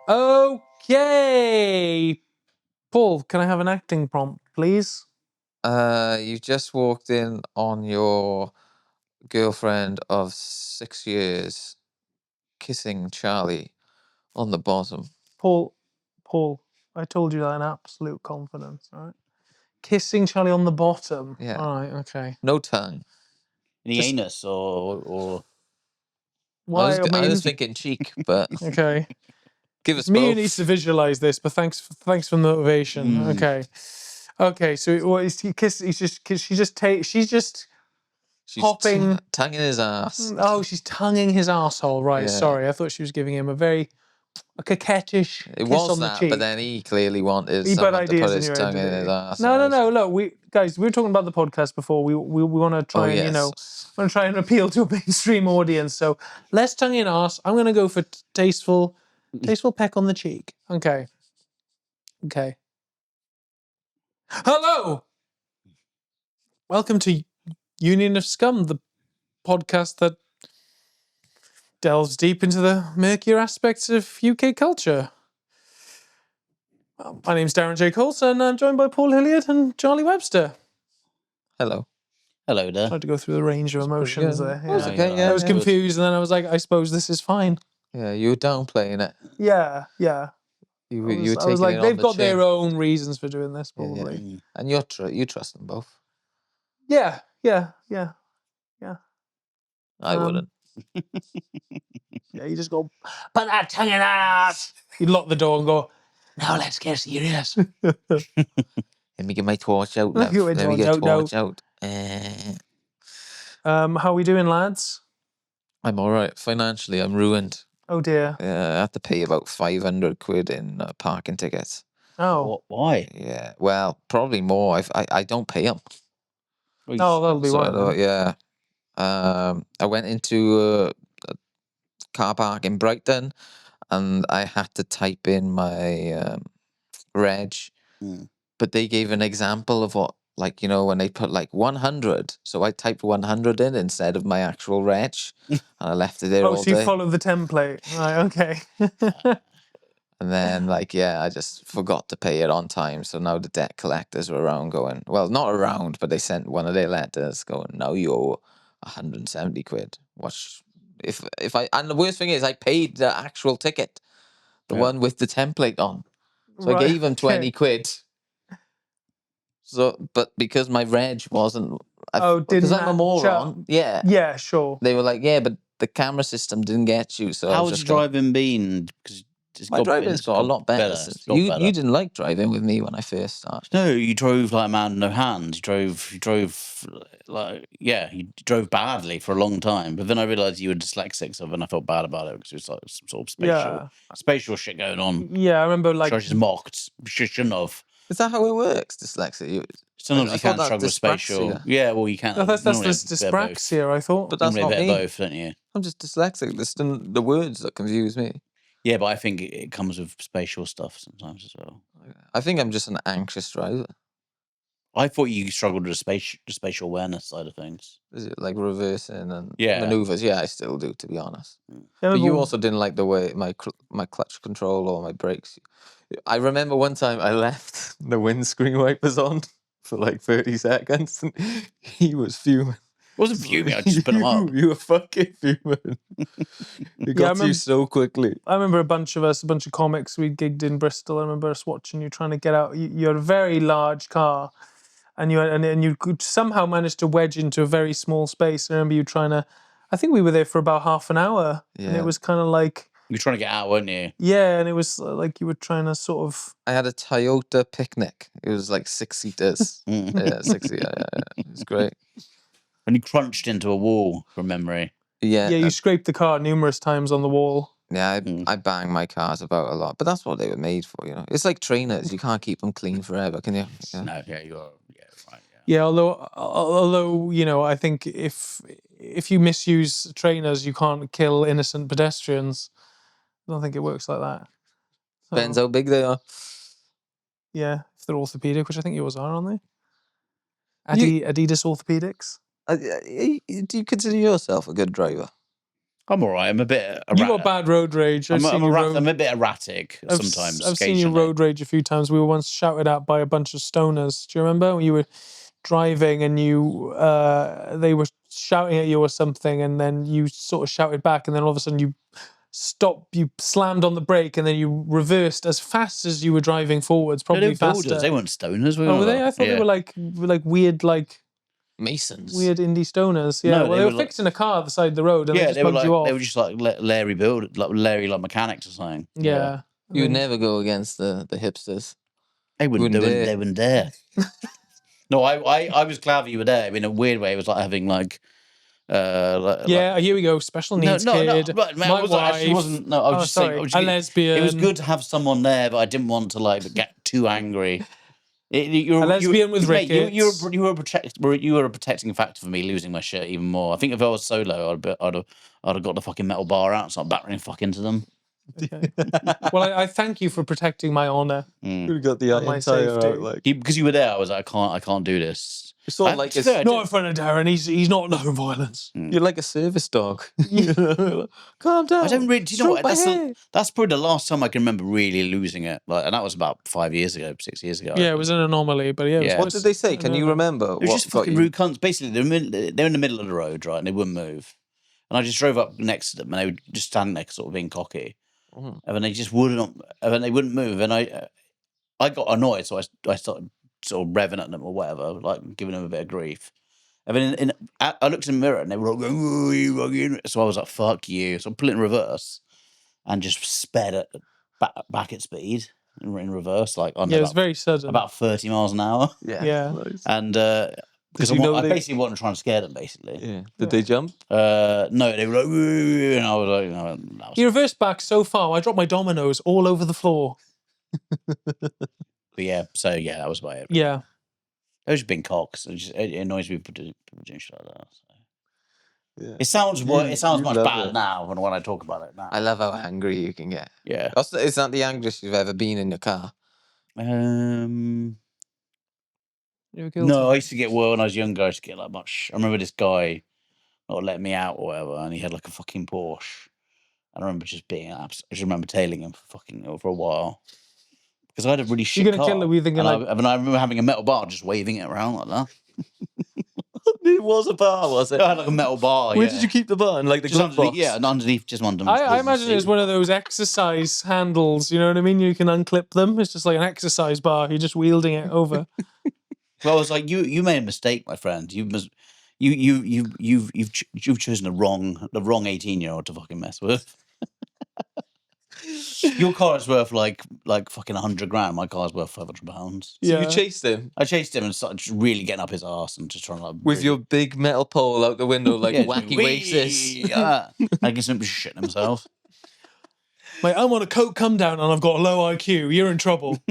Okay. Paul, can I have an acting prompt, please? You just walked in on your girlfriend of 6 years kissing Charlie on the bottom. Paul, I told you that in absolute confidence, all right? Kissing Charlie on the bottom. Yeah. All right, okay. No tongue. In the anus or... Why? I was thinking cheek, but Okay. give us Me both. who needs to visualize this, but thanks for the motivation. Okay. So what is he kiss? She's just hopping, tonguing his ass. Oh, she's tonguing his asshole. Right. Yeah. Sorry, I thought she was giving him a coquettish It kiss was on the that, cheek. but then he clearly wanted He put someone to ideas put in his your tongue head, in did his he? ass. No. Look, guys, we were talking about the podcast before. We want to try and want to try and appeal to a mainstream audience. So less tongue in ass. I'm going to go for tasteful peck on the cheek. Okay. Hello. Welcome to Union of Scum, the podcast that delves deep into the murkier aspects of UK culture. My name's Darren J. Coulson, and I'm joined by Paul Hilleard and Charlie Webster. Hello. Hello there. Tried to go through the range of emotions there. That was okay, yeah. I was confused, and then I was like, I suppose this is fine. Yeah, you were downplaying it. Yeah. You were taking I was like, it on they've the got their chin. own reasons for doing this, probably. Yeah. And you trust them both. Yeah. I wouldn't. Yeah, you just go, put that tongue in that ass. You lock the door and go, now let's get serious. Let me get my torch out. Let me get a torch out. How are we doing, lads? I'm all right. Financially, I'm ruined. Oh, dear. I have to pay about 500 quid in parking tickets. Oh. Why? Yeah, well, probably more. I don't pay them. Oh, that'll be one. Yeah. I went into a car park in Brighton, and I had to type in my reg, but they gave an example of what, like, you know, when they put like 100, so I typed 100 in instead of my actual reg, and I left it there all day. Oh, so you followed the template. Right, okay. And then, like, yeah, I just forgot to pay it on time. So now the debt collectors were around going, well, not around, but they sent one of their letters going, now you owe 170 quid. And the worst thing is, I paid the actual ticket, the one with the template on. So I gave him 20 quid. So, but because my reg wasn't, because I'm a moron. Yeah. Yeah, sure. They were like, yeah, but the camera system didn't get you. So how's your driving been? Because my driving's got a lot better. You didn't like driving with me when I first started. No, you drove like a man with no hands. You drove you drove badly for a long time. But then I realised you were dyslexic, so then I felt bad about it because it was like some sort of spatial shit going on. Yeah, I remember like... I just mocked. Shouldn't have. Is that how it works, dyslexia? Sometimes you can't struggle with spatial. Yeah, well, you can't. No, that's dyspraxia, I thought. But that's not me. Both, don't you? I'm just dyslexic. It's the words that confuse me. Yeah, but I think it comes with spatial stuff sometimes as well. I think I'm just an anxious driver. I thought you struggled with the spatial awareness side of things. Is it like reversing and maneuvers? Yeah, I still do, to be honest. Yeah, but you also didn't like the way my clutch control or my brakes. I remember one time I left the windscreen wipers on for like 30 seconds, and he was fuming. I wasn't fuming, I just put them up. You were fucking fuming. It got to you so quickly. I remember a bunch of comics, we gigged in Bristol. I remember us watching you trying to get out. You had a very large car, and you could somehow manage to wedge into a very small space. I remember you trying to, I think we were there for about half an hour, and it was kind of like... You were trying to get out, weren't you? Yeah, and it was like you were trying to sort of... I had a Toyota Picnic. It was like 6-seaters. Yeah, 6 seaters. Yeah. It was great. And you crunched into a wall from memory. Yeah. Yeah, you scraped the car numerous times on the wall. Yeah, I bang my cars about a lot. But that's what they were made for, you know. It's like trainers. You can't keep them clean forever, can you? Yeah. No, yeah, you are. Yeah, right. Yeah, although you know, I think if you misuse trainers, you can't kill innocent pedestrians. I don't think it works like that. So, depends how big they are. Yeah, if they're orthopedic, which I think yours are, aren't they? Adidas Orthopedics. Do you consider yourself a good driver? I'm all right. I'm a bit. You got bad road rage. I'm a bit erratic sometimes. I've seen you road rage a few times. We were once shouted at by a bunch of stoners. Do you remember when you were driving and they were shouting at you or something, and then you sort of shouted back, and then all of a sudden you stopped, you slammed on the brake, and then you reversed as fast as you were driving forwards, probably faster. They weren't stoners. Were they? I thought they were like weird, like Masons. weird indie stoners. Yeah, No, well, they were like, fixing a car at the side of the road, and they just bugged you off. They were just like Larry like mechanics or something. Yeah. You would never go against the hipsters. They wouldn't dare. No, I was glad you were there. I mean, in a weird way, it was like having like. Here we go. Special needs kid. No, my wife. Wasn't. No, I was just saying. A lesbian. It was good to have someone there, but I didn't want to like get too angry. A lesbian with rickets. You were a protecting factor for me losing my shirt even more. I think if I was solo, I'd have got the fucking metal bar out, so I'm battering fuck into them. Okay. Well, I thank you for protecting my honour. You got the entire safety. Because you were there. I was like, I can't do this. It's sort of like not in front of Darren. He's not known violence. You're like a service dog. Calm down. I don't really. Do you know what? That's probably the last time I can remember really losing it. Like, and that was about 6 years ago. Yeah, it was an anomaly, but yeah. What did they say? Can you remember? It was just fucking rude cunts. Basically, they're in the middle of the road, right, and they wouldn't move. And I just drove up next to them, and they would just stand there, sort of being cocky, and then they just wouldn't. And then they wouldn't move, and I got annoyed, so I started sort of revving at them or whatever, like giving them a bit of grief. And then I looked in the mirror and they were like, "Oh, you fucking." So I was like, "Fuck you!" So I put it in reverse and just sped back at speed in reverse, like on. Yeah, it was very sudden. About 30 miles an hour. Yeah. Nice. And because I basically wasn't trying to scare them, basically. Yeah. Did they jump? No, they were like, "Ooh," and I was like, "No." He reversed back so far. I dropped my dominoes all over the floor. But yeah, that was about it. Yeah. Those have been cocks. It annoys me people doing shit like that. So. Yeah. It sounds much better it. now when I talk about it now. I love how angry you can get. Yeah. Is that the angriest you've ever been in your car? No, I used to get when I was younger. I used to get like much. I remember this guy not letting me out or whatever, and he had like a fucking Porsche. And I remember just being I just remember tailing him for a while. Because I had a really shit You're gonna car. kill it. We thinking I remember having a metal bar, just waving it around like that. It was a bar, was it? I had like a metal bar. Where did you keep the bar? In like the glove box? Yeah, and underneath, just one. I imagine it's one of those exercise handles. You know what I mean? You can unclip them. It's just like an exercise bar. You're just wielding it over. Well, I was like, you made a mistake, my friend. You've chosen the wrong 18-year-old to fucking mess with. Your car is worth like fucking $100,000. My car's worth £500. So you chased him? I chased him and started just really getting up his arse and just trying to with your big metal pole out the window, like wacky races. Yeah, I guess him just shitting himself. Mate, I'm on a coke come down and I've got a low IQ. You're in trouble.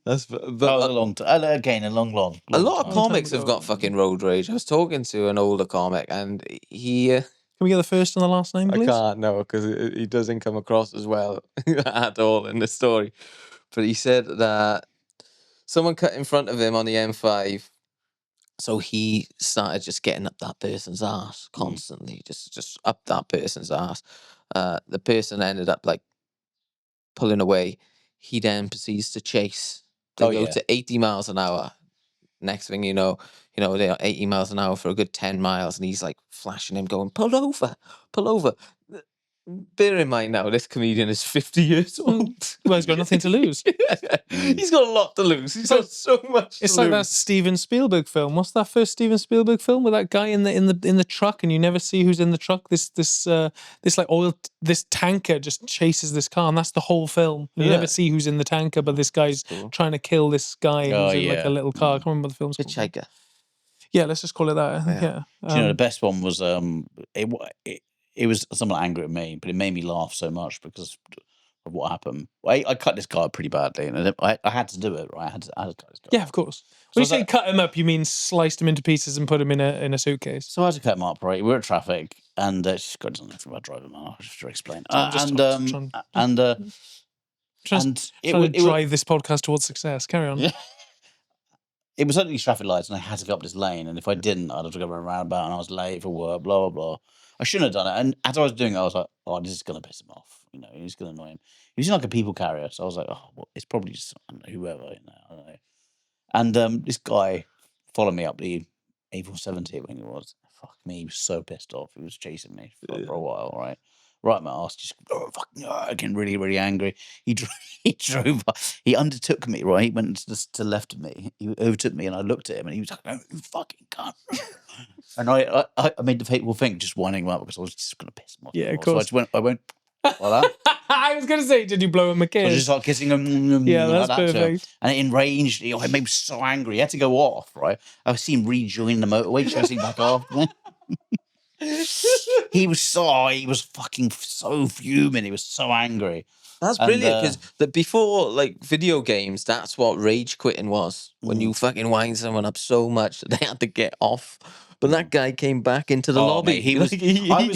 That's That was a long time. Again, a long a lot of time. comics have got fucking road rage. I was talking to an older comic and he. Can we get the first and the last name, please? I can't, no, because he doesn't come across as well at all in the story. But he said that someone cut in front of him on the M5. So he started just getting up that person's ass constantly, just up that person's ass. The person ended up like pulling away. He then proceeds to chase. They go to 80 miles an hour. Next thing you know, they're 80 miles an hour for a good 10 miles, and he's like flashing him, going, pull over. Bear in mind now, this comedian is 50 years old. Well, he's got nothing to lose. He's got a lot to lose. He's got so much to It's like that lose. Steven Spielberg film. What's that first Steven Spielberg film with that guy in the truck, and you never see who's in the truck? This tanker just chases this car, and that's the whole film. You never see who's in the tanker, but this guy's trying to kill this guy who's in like a little car. I can't remember what the film's called. Hitchhiker. Yeah, let's just call it that. I think, yeah. Do you know the best one was it was someone angry at me, but it made me laugh so much because of what happened. I cut this guy pretty badly, and I had to do it. Right, I had to cut this guy. Yeah, of course. When you say cut him up, you mean sliced him into pieces and put him in a suitcase? So I had to cut him up. Right, we were at traffic, and God doesn't know about driving. I'll just to explain. Drive this podcast towards success. Carry on. Yeah. it was at these traffic lights, and I had to go up this lane. And if I didn't, I'd have to go around roundabout, and I was late for work. Blah blah blah. I shouldn't have done it. And as I was doing it, I was like, "Oh, this is gonna piss him off. You know, he's gonna annoy him." He was like a people carrier, so I was like, "Oh, well, it's probably just I don't know, whoever." You know, I don't know. And this guy followed me up the A470, I think it was. Fuck me, he was so pissed off. He was chasing me for a while, right? Right, my ass, just getting really, really angry. He drove. He undertook me, right? He went to the left of me. He overtook me, and I looked at him, and he was like, "Oh, you fucking cunt!" And I made the fateful thing, just winding him up because I was just going to piss him off. Yeah, of So course. I went like that. I was going to say, did you blow him a kiss? I just started kissing him. Yeah, like that's that to him. perfect. And it enraged. It made me so angry. He had to go off, right? I see him rejoin the motorway, chasing back off. He was fucking so fuming. He was so angry. That's brilliant because before like video games, that's what rage quitting was. When you fucking wind someone up so much that they had to get off. But that guy came back into the lobby. Mate, he was.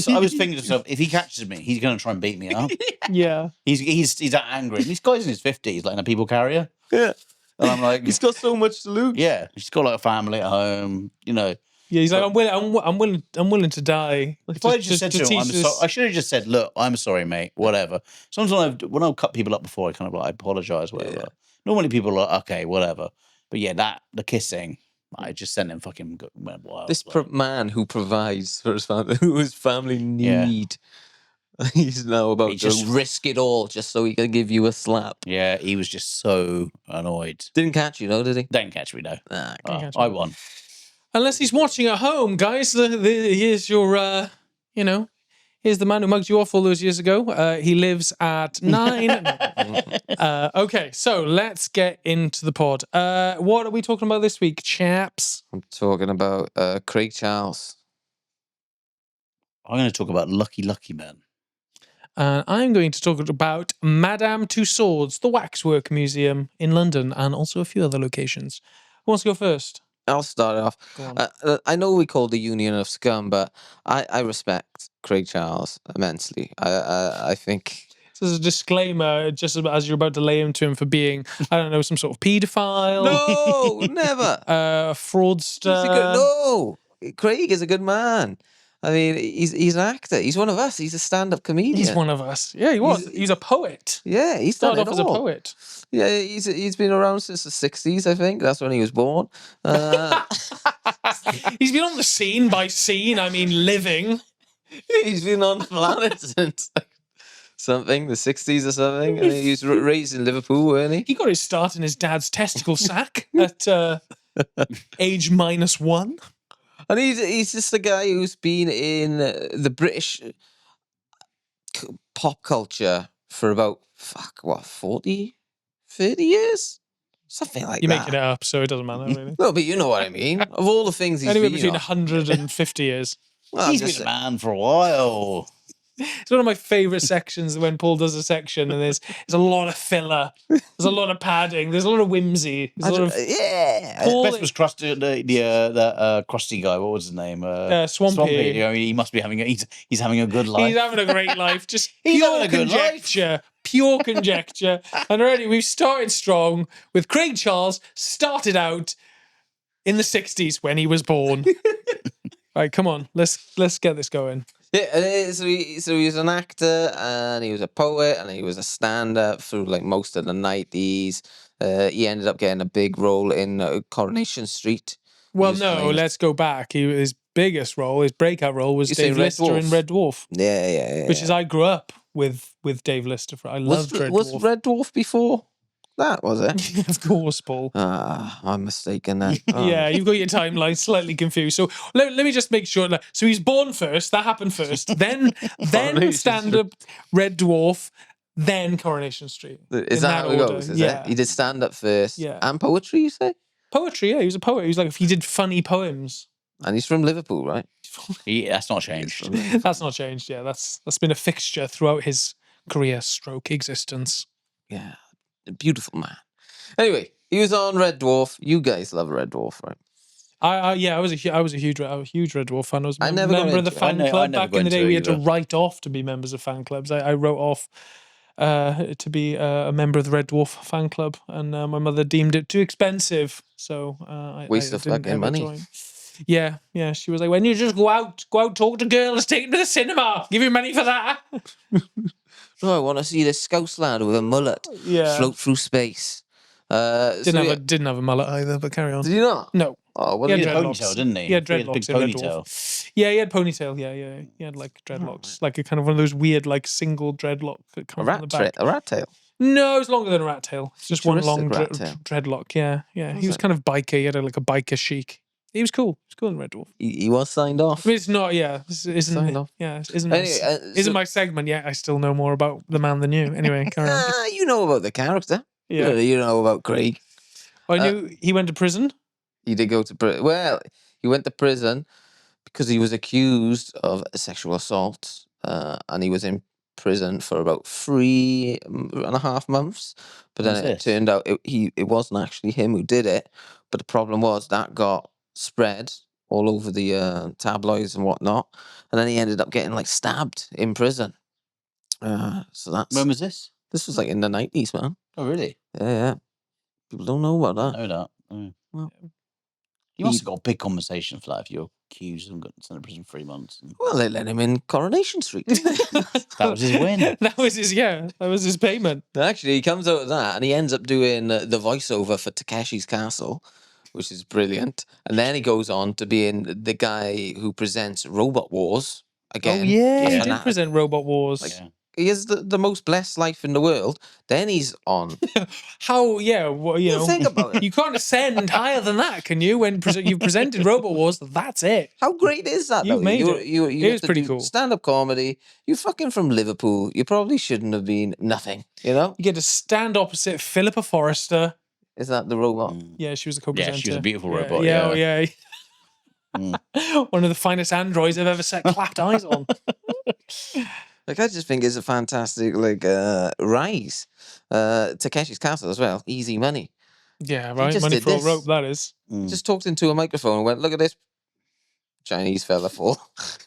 I was thinking to myself, if he catches me, he's going to try and beat me up. Yeah. He's that angry. And this guy's in his 50s, like in a people carrier. Yeah. And I'm like, He's got so much to lose. yeah, he's got like a family at home, you know. Yeah, he's like, I'm willing to die. If I just said to him, I should have just said, "Look, I'm sorry, mate. Whatever." Sometimes when I've cut people up before, I kind of like apologize, whatever. Yeah. Normally, people are like, "Okay, whatever." But yeah, the kissing, I just sent him fucking went wild. This man who provides for his family, who his family need, he's now about to risk it all just so he can give you a slap. Yeah, he was just so annoyed. Didn't catch you, though, did he? Didn't catch me, though. catch I won. Unless he's watching at home, guys. Here's your, here's the man who mugged you off all those years ago. He lives at 9. Okay, so let's get into the pod. What are we talking about this week, chaps? I'm talking about Craig Charles. I'm going to talk about Looky Looky Men. I'm going to talk about Madame Tussauds, the Waxwork Museum in London, and also a few other locations. Who wants to go first? I'll start it off. I know we call the Union of Scum, but I respect Craig Charles immensely. I think... So as a disclaimer, just as you're about to lay into him for being, I don't know, some sort of paedophile. No, never. Fraudster. No, Craig is a good man. I mean, he's an actor. He's one of us. He's a stand-up comedian. He's one of us. Yeah, he was. He's a poet. Yeah, he started off as a poet. Yeah, he's been around since the 60s, I think. That's when he was born. He's been on the scene by scene. I mean, living. He's been on the planet since something, the 60s or something. I mean, he was raised in Liverpool, weren't he? He got his start in his dad's testicle sack at age -1. And he's just a guy who's been in the British pop culture for about, 40, 30 years? Something like that. You're making it up, so it doesn't matter, really. No, but you know what I mean. Of all the things he's Anywhere been between on. 100 and 50 years. Well, He's been a man for a while. It's one of my favourite sections when Paul does a section and there's a lot of filler. There's a lot of padding. There's a lot of whimsy. There's a lot of... Yeah. Paul, Best was Krusty, the Krusty guy. What was his name? Swampy. You know, he must be having he's having a good life. He's having a great life. Just He's pure having a good conjecture. Pure conjecture. And already we've started strong with Craig Charles, started out in the 60s when he was born. All right, come on. Let's get this going. Yeah, so he was an actor and he was a poet and he was a stand-up through like most of the 90s. He ended up getting a big role in Coronation Street. Well, no, let's go back. His biggest role, his breakout role was Dave Lister in Red Dwarf. Yeah. Which is, I grew up with Dave Lister. I loved Red Dwarf. Was Red Dwarf before that, was it? Of course, Paul. I'm mistaken then. Yeah, you've got your timeline slightly confused. So let me just make sure. So he's born first. That happened first. Then stand-up, Red Dwarf, then Coronation Street. Is that how it goes? Is it? He did stand-up first. Yeah. And poetry, you say? Poetry, yeah. He was a poet. He was like, he did funny poems. And he's from Liverpool, right? That's not changed. That's not changed, yeah. That's been a fixture throughout his career stroke existence. Yeah. A beautiful man. Anyway, he was on Red Dwarf. You guys love Red Dwarf, right? I was a huge Red Dwarf fan. I was a never got member of the into fan club back in the day. We had to write off to be members of fan clubs. I wrote off to be a member of the Red Dwarf fan club, and my mother deemed it too expensive, so Waste I of didn't fucking ever money. join. Yeah, she was like, when you just go out, talk to girls, take them to the cinema, give you money for that. Oh, I want to see this Scouse lad with a mullet float through space. Didn't have a mullet either, but carry on. Did you not? No. Oh, what He He had had a dreadlocks. ponytail, didn't he? He had He had a dreadlocks big in Red ponytail. Dwarf. Yeah, he had ponytail. Yeah. He had like dreadlocks, like a kind of one of those weird like single dreadlock that A come from the back. rat tail. No, it's longer than a rat tail. It's just one long Futuristic rat tail. dreadlock. Yeah. He was it? kind of biker. He had like a biker chic. He was cool. He was cool in Red Dwarf. He was signed off. I mean, it's not. Yeah, this isn't. Signed off. Yeah, this isn't. Anyway, isn't my segment yet? I still know more about the man than you. Anyway, carry on. You know about the character. Yeah, You know about Craig. I knew he went to prison. He did go to prison. Well, he went to prison because he was accused of sexual assault, and he was in prison for about 3.5 months. But then it turned out it wasn't actually him who did it. But the problem was that got spread all over the tabloids and whatnot, and then he ended up getting like stabbed in prison. So that's When was this? This was like in the 90s, man. Oh, really? Yeah. People don't know about that. I know that. Oh. Well, You must have got a big compensation for that if you're accused and got sent to prison for 3 months. Well, they let him in Coronation Street. That was his win. That was his payment. Actually, he comes out of that and he ends up doing the voiceover for Takeshi's Castle, which is brilliant. And then he goes on to being the guy who presents Robot Wars again. Oh yeah, he And did present Robot Wars. He has the most blessed life in the world. Then he's on. How? Yeah, well, you know, think about it. You can't ascend higher than that, can you? When you've presented Robot Wars, that's it. How great is that? You've though? made it. You It was get to pretty do cool. Stand-up comedy. You're fucking from Liverpool. You probably shouldn't have been nothing. You know? You get to stand opposite Philippa Forrester. Is that the robot? Yeah, she was a co-presenter. Yeah, she was a beautiful robot. Yeah, Yeah. oh, yeah. One of the finest androids I've ever set clapped eyes on. Like, I just think it's a fantastic rise. Takeshi's Castle as well. Easy money. Yeah, right. just Money did for a this. rope, that is. Just talked into a microphone and went, "Look at this Chinese fella fall."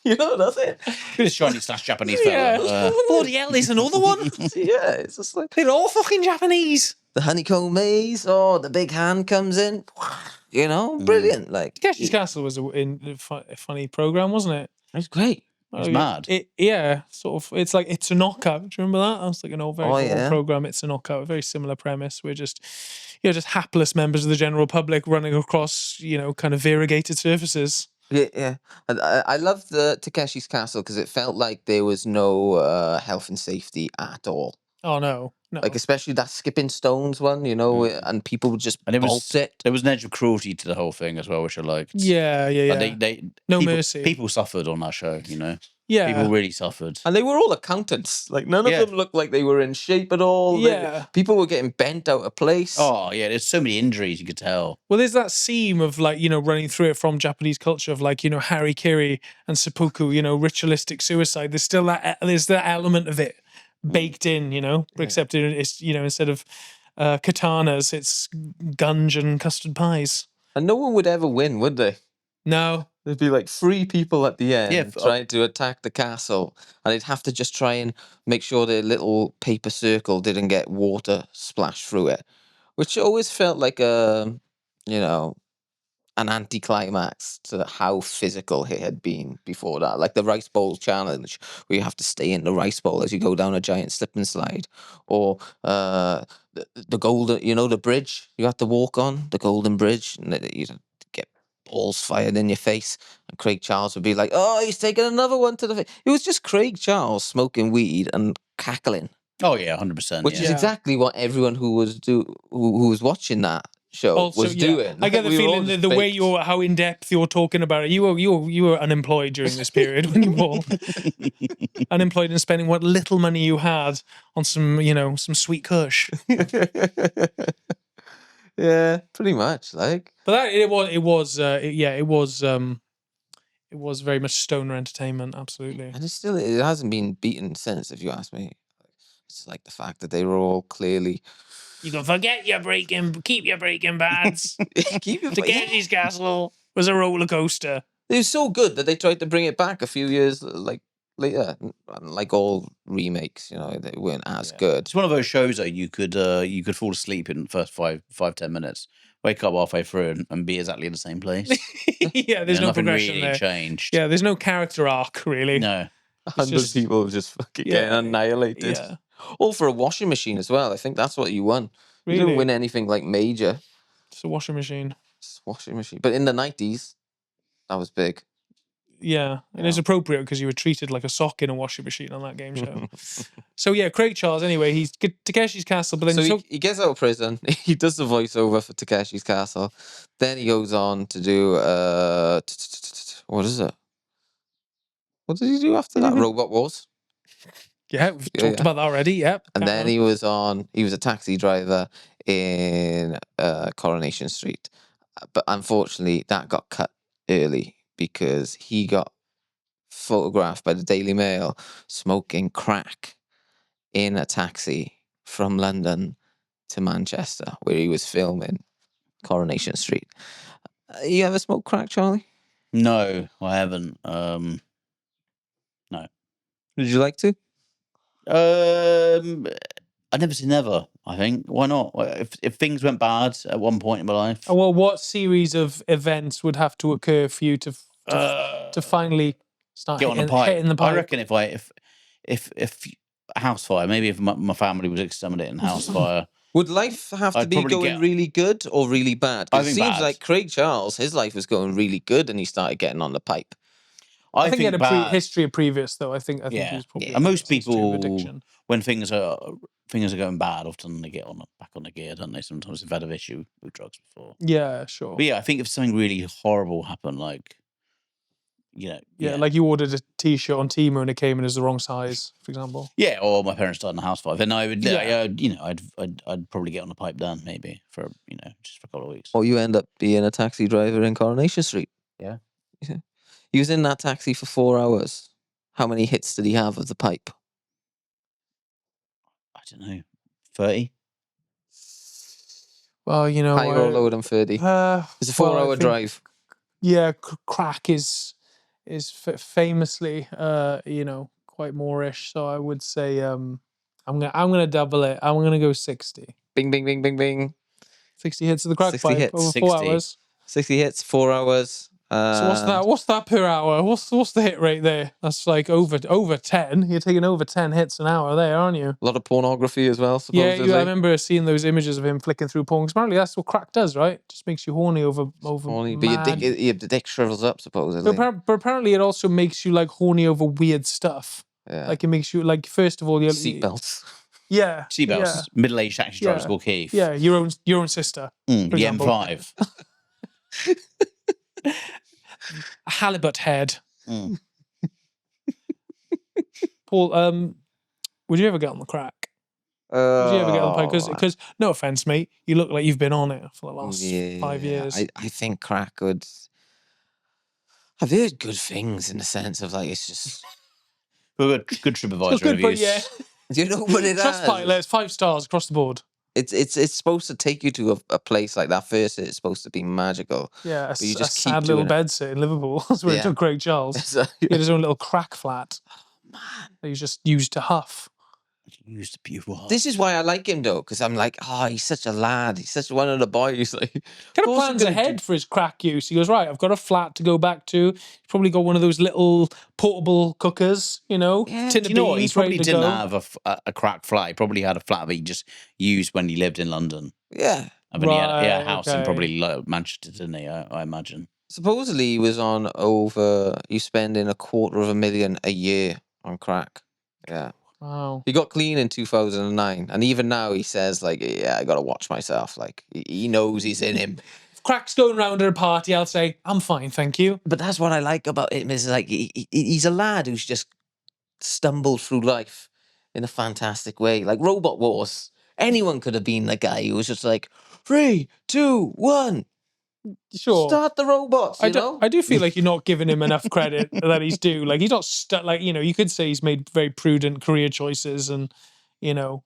You know, that's it. This Chinese/Japanese Yeah. fella. Bloody hell, there's another one. Yeah, it's just like They're all fucking Japanese. the honeycomb maze. Oh, the big hand comes in. You know, brilliant. Like, Takeshi's Castle was a funny program, wasn't it? it was great. It's mad. Yeah, sort of. It's like It's a Knockout. Do you remember that? That was like an old, very old program. It's a Knockout. A very similar premise. We're just, just hapless members of the general public running across, kind of variegated surfaces. Yeah. And I love the Takeshi's Castle because it felt like there was no health and safety at all. Oh no. Like, especially that skipping stones one, and people would just bolt it. There was an edge of cruelty to the whole thing as well, which I liked. Yeah. Like no people, mercy. People suffered on that show, Yeah. People really suffered. And they were all accountants. Like, none of them looked like they were in shape at all. Yeah. People were getting bent out of place. Oh, yeah, there's so many injuries, you could tell. Well, there's that seam of running through it from Japanese culture of harikiri and seppuku, ritualistic suicide. There's still there's that element of it baked in, except it's, instead of katanas, it's gunge and custard pies. And no one would ever win, would they? No. There'd be like 3 people at the end trying to attack the castle, and they'd have to just try and make sure their little paper circle didn't get water splashed through it, which always felt like an anticlimax to how physical it had been before that. Like the rice bowl challenge, where you have to stay in the rice bowl as you go down a giant slip and slide, or the golden, the bridge you have to walk on, the golden bridge, and you get balls fired in your face, and Craig Charles would be like, "Oh, he's taking another one to the face." It was just Craig Charles smoking weed and cackling. Oh yeah, 100%. Which is exactly what everyone who was watching that show was doing. I get the feeling that the way how in depth you're talking about it, you were unemployed during this period when you were unemployed and spending what little money you had on some sweet kush. Yeah, pretty much. Like, but it was very much stoner entertainment, absolutely. And it hasn't been beaten since, if you ask me. It's like the fact that they were all clearly. You can keep your Breaking Bads. Takeshi's Castle was a roller coaster. It was so good that they tried to bring it back a few years later. Like all remakes, they weren't as good. It's one of those shows that you could fall asleep in the first 5-10 minutes, wake up halfway through, and be exactly in the same place. Yeah, there's no nothing progression really there. changed. Yeah, there's no character arc really. No. 100 people just fucking getting annihilated. Yeah. All for a washing machine as well. I think that's what you won. Really? You didn't win anything like major. It's a washing machine. It's a washing machine. But in the 90s, that was big. Yeah, it is appropriate because you were treated like a sock in a washing machine on that game show. So yeah, Craig Charles. Anyway, he's Takeshi's Castle, but then he gets out of prison. He does the voiceover for Takeshi's Castle. Then he goes on to do what is it? What did he do after that? Robot Wars. Yeah, we've talked about that already. Yep. And then he was a taxi driver in Coronation Street, but unfortunately that got cut early because he got photographed by the Daily Mail smoking crack in a taxi from London to Manchester, where he was filming Coronation Street. You ever smoked crack, Charlie? No, I haven't. No. Would you like to? I never say never. I think why not? If things went bad at one point in my life, well, what series of events would have to occur for you to finally start get hitting, on the pipe. hitting the pipe? I reckon if a house fire, maybe if my family was exterminating a house fire. Would life have to I'd be probably going really good or really bad? I Because it think seems bad. like Craig Charles, his life was going really good and he started getting on the pipe. I think he had a bad. history of previous, though. I think he was probably. And most history of people, addiction. when things are going bad, often they get back on the gear, don't they? Sometimes they've had an issue with drugs before. Yeah, sure. But yeah, I think if something really horrible happened, like, like you ordered a T-shirt on Temu and it came in as the wrong size, for example. Yeah, or my parents died in a house fire, then I would, I'd probably get on the pipe then, maybe for just for a couple of weeks. Or you end up being a taxi driver in Coronation Street. Yeah. He was in that taxi for 4 hours. How many hits did he have of the pipe? I don't know, 30. Well, Higher or lower than 30? It's a 4-hour drive. Yeah, crack is famously, quite moreish. So I would say, I'm gonna double it. I'm gonna go 60. Bing, bing, bing, bing, bing. 60 hits of the crack 60 pipe hits. over 60. 4 hours. 60 hits, 4 hours. So what's that? What's that per hour? What's the hit rate there? That's like over 10. You're taking over 10 hits an hour there, aren't you? A lot of pornography as well, supposedly. Yeah, I remember seeing those images of him flicking through porn. 'Cause apparently that's what crack does, right? Just makes you horny over Horny, mad... but your dick shrivels up, supposedly. But apparently it also makes you like horny over weird stuff. Yeah. Like it makes you like, first of all, Seatbelts. Yeah. Seatbelts. Yeah. Middle-aged taxi drivers called Keith. Yeah, your own sister. The example. M5. A halibut head. Mm. Paul, would you ever get on the crack? Would you ever get on the pipe? Because no offense, mate, you look like you've been on it for the last 5 years. I think crack would. I've heard good things in the sense of like it's just. Good TripAdvisor Good, but reviews. yeah. Do you know what it is? Trustpilot, it's 5 stars across the board. It's supposed to take you to a place like that first. It's supposed to be magical. Yeah, but you just a keep sad little doing it. bed sit in Liverpool. That's where it took Craig Charles. He had his own little crack flat. Man, that he just used to huff. Used to be what? This is why I like him though, because I'm like, he's such a lad. He's such one of the boys. Like, kind of plans ahead for his crack use. He goes, right, I've got a flat to go back to. He's probably got one of those little portable cookers, Yeah. tin Do of you know what? He beans, probably ready to didn't go. have a crack flat. He probably had a flat that he just used when he lived in London. Yeah. And then he had a house in okay. probably Manchester, didn't he? I imagine. Supposedly he was on he's spending $250,000 a year on crack. Yeah. Wow. He got clean in 2009, and even now he says like, "Yeah, I gotta watch myself." Like he knows he's in him. If crack's going around at a party, I'll say, I'm fine, thank you. But that's what I like about him is like he's a lad who's just stumbled through life in a fantastic way. Like Robot Wars, anyone could have been the guy who was just like 3, 2, 1. Sure. Start the robots. I do feel like you're not giving him enough credit that he's due. Like he's not like you could say he's made very prudent career choices and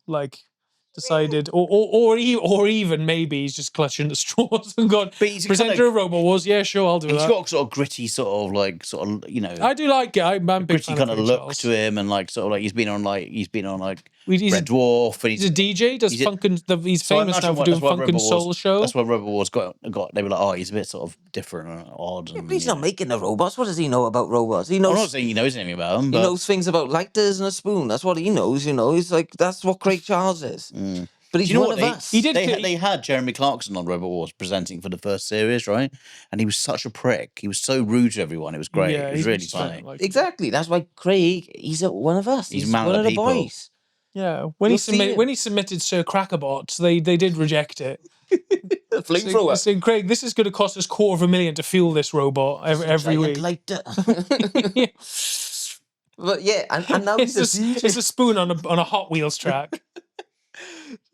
like decided, or even maybe he's just clutching at straws and gone. But he's presenter of Robo Wars, yeah, sure, I'll do He's that. got sort of gritty, I do like it. I'm a big gritty fan kind of Craig look Charles. to him, and like sort of like he's been on He's Red Dwarf, and he's a DJ. Does funk and he's so I famous now imagine for doing that's why funk Rebel and soul Wars- show. That's why Rebel Wars got. They were like, oh, he's a bit sort of different and odd. Yeah, And, but he's not making the robots. What does he know about robots? He I'm not knows. saying he knows anything about them, He but knows things about lighters and a spoon. That's what he knows. You know, he's like that's what Craig Charles is. But he's Do you know one what of us. He did. They had Jeremy Clarkson on Rebel Wars presenting for the first series, right? And he was such a prick. He was so rude to everyone. It was great. Yeah, it was he's really just funny. like- Exactly. That's why Craig. He's one of us. He's He's man one of of the people. boys. Yeah, You'll see him. when he submitted Sir Crackerbots, they did reject it. Flamethrower. Saying, Craig, this is going to cost us $250,000 to fuel this robot every week. Lighter. But yeah, and now he's It's a DJ. it's a spoon on a Hot Wheels track.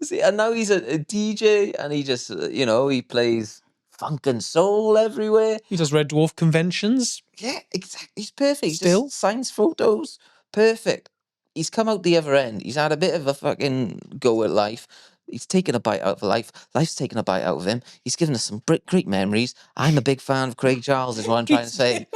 See, and now he's a DJ, and he just he plays funk and soul everywhere. He does Red Dwarf conventions. Yeah, exactly. He's perfect. Still? Just science photos, perfect. He's come out the other end. He's had a bit of a fucking go at life. He's taken a bite out of life. Life's taken a bite out of him. He's given us some great memories. I'm a big fan of Craig Charles, is what I'm trying to say.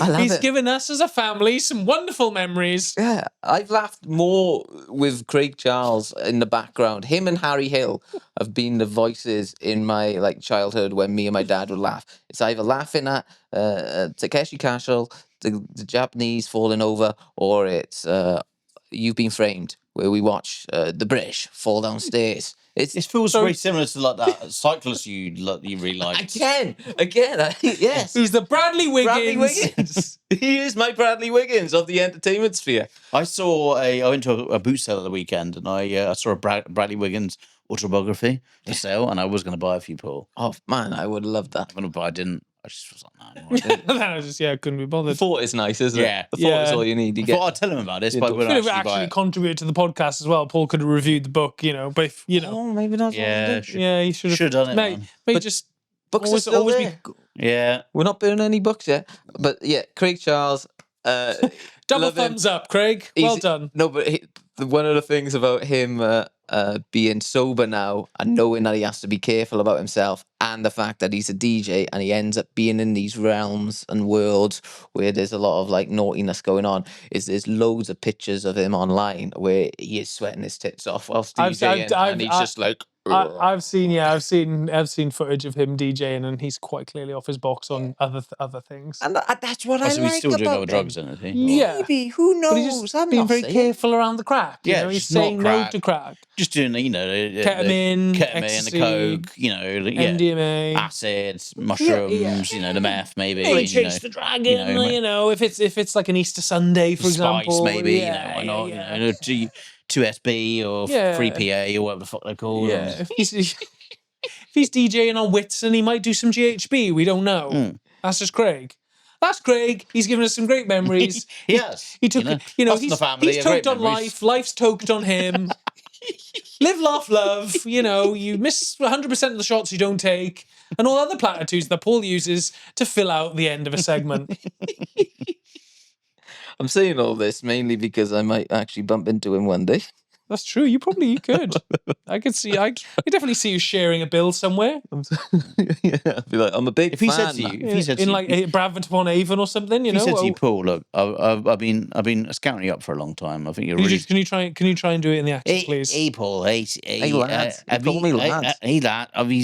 I love He's it. given us as a family some wonderful memories. Yeah, I've laughed more with Craig Charles in the background. Him and Harry Hill have been the voices in my childhood when me and my dad would laugh. It's either laughing at Takeshi Castle, the Japanese falling over, or it's You've Been Framed, where we watch the British fall downstairs. It feels very similar to like that cyclist you really liked. Yes. Who's the Bradley Wiggins? Bradley Wiggins. He is my Bradley Wiggins of the entertainment sphere. I went to a boot sale at the weekend, and I saw a Bradley Wiggins autobiography for sale, and I was going to buy a few, Paul. Oh man, I would love that. But I didn't. I just was like, no. I just couldn't be bothered. The thought is nice, isn't Yeah. it? The thought is all you need. I thought I'd tell him about this, but Could have actually contributed to the podcast as well. Paul could have reviewed the book, but if Oh, maybe not. Yeah, he should have done it. Mate, Man. just Books are still there. Yeah, We're not burning any books yet. But yeah, Craig Charles. double love him. thumbs up, Craig. Well He's- done. No, but one of the things about him being sober now and knowing that he has to be careful about himself, and the fact that he's a DJ and he ends up being in these realms and worlds where there's a lot of naughtiness going on, is there's loads of pictures of him online where he is sweating his tits off whilst DJing, and he's just like. I've seen footage of him DJing, and he's quite clearly off his box on other things. And that's what so I he's like still doing about other him. drugs, isn't he? Yeah. Maybe, who knows? But he's just I'm being not very saying. careful around the crack. Yeah, he's just not saying no crack. to crack. Just doing the Ketamine, the ecstasy, coke, MDMA, acids, mushrooms, the meth maybe. Maybe chase the dragon. If it's like an Easter Sunday, for spice example, maybe. yeah, Why not? yeah. 2SB or 3PA or whatever the fuck they're called. Yeah, if he's DJing on Whitson, he might do some GHB. We don't know. That's just Craig. That's Craig. He's given us some great memories. Yes. He took, Us he's and the family he's are great toked on memories. life. Life's toked on him. Live, laugh, love. You miss 100% of the shots you don't take, and all other platitudes that Paul uses to fill out the end of a segment. I'm saying all this mainly because I might actually bump into him one day. That's true. You could. I could definitely see you sharing a bill somewhere. Yeah, I'd be like, I'm a big If he fan. said to you, man. if he said to in you, like Bradford upon Avon or something, if he said to you, Paul, look, I've been scouting you up for a long time. I think you're really. Can you try and do it in the accent, please? Hey, Paul. Hey, lads. You call me lads. Hey, lad. I've been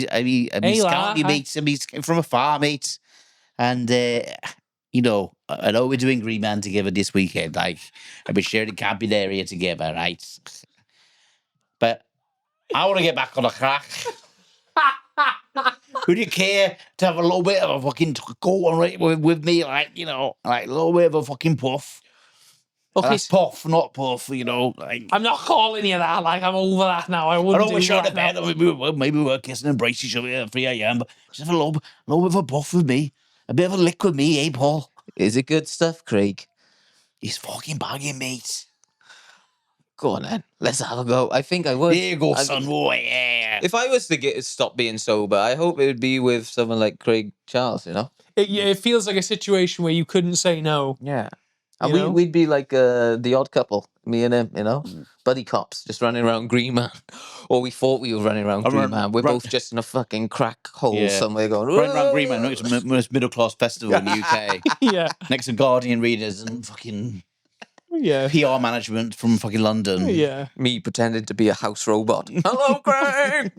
scouting you, mate. I've been from afar, mate. And I know we're doing Green Man together this weekend. Like, I've been sharing the camping area together, right? But I want to get back on the crack. Would you care to have a little bit of a fucking go on right with me, like a little bit of a fucking puff? Okay, That's puff, not puff. I'm not calling you that. Like, I'm over that now. I I wouldn't know we're do showing the that bed. now. Maybe we're kissing and embrace each other at 3 a.m. But just have a little bit of a puff with me, a bit of a lick with me, eh, Paul? Is it good stuff, Craig? He's fucking bagging, mate. Go on then. Let's have a go. I think I would. There you go, son. Oh, yeah. If I was to stop being sober, I hope it would be with someone like Craig Charles, It feels like a situation where you couldn't say no. Yeah. And we'd be like the odd couple, me and him, you know, buddy cops, just running around Green Man. Or we thought we were running around Green Man. We're both just in a fucking crack hole somewhere going. Running around Green Man, it's the most middle class festival in the UK. Yeah. Next to Guardian readers and fucking Yeah. PR management from fucking London. Yeah. Me pretending to be a house robot. Hello, Craig.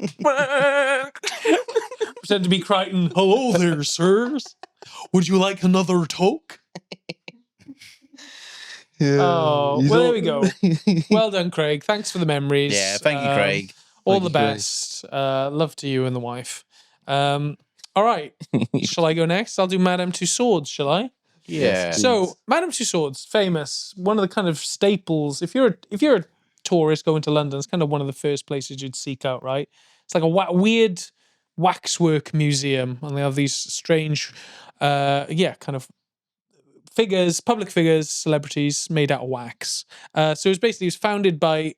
Pretend to be Crichton. Hello there, sirs. Would you like another toke? Yeah. Oh, well, there we go. Well done, Craig. Thanks for the memories. Yeah, thank you, Craig. All the best. Love to you and the wife. All right. Shall I go next? I'll do Madame Tussauds, shall I? Yeah. So, Madame Tussauds, famous, one of the kind of staples. If you're a tourist going to London, it's kind of one of the first places you'd seek out, right? It's like a weird waxwork museum, and they have these strange, kind of public figures, celebrities made out of wax. So it was founded by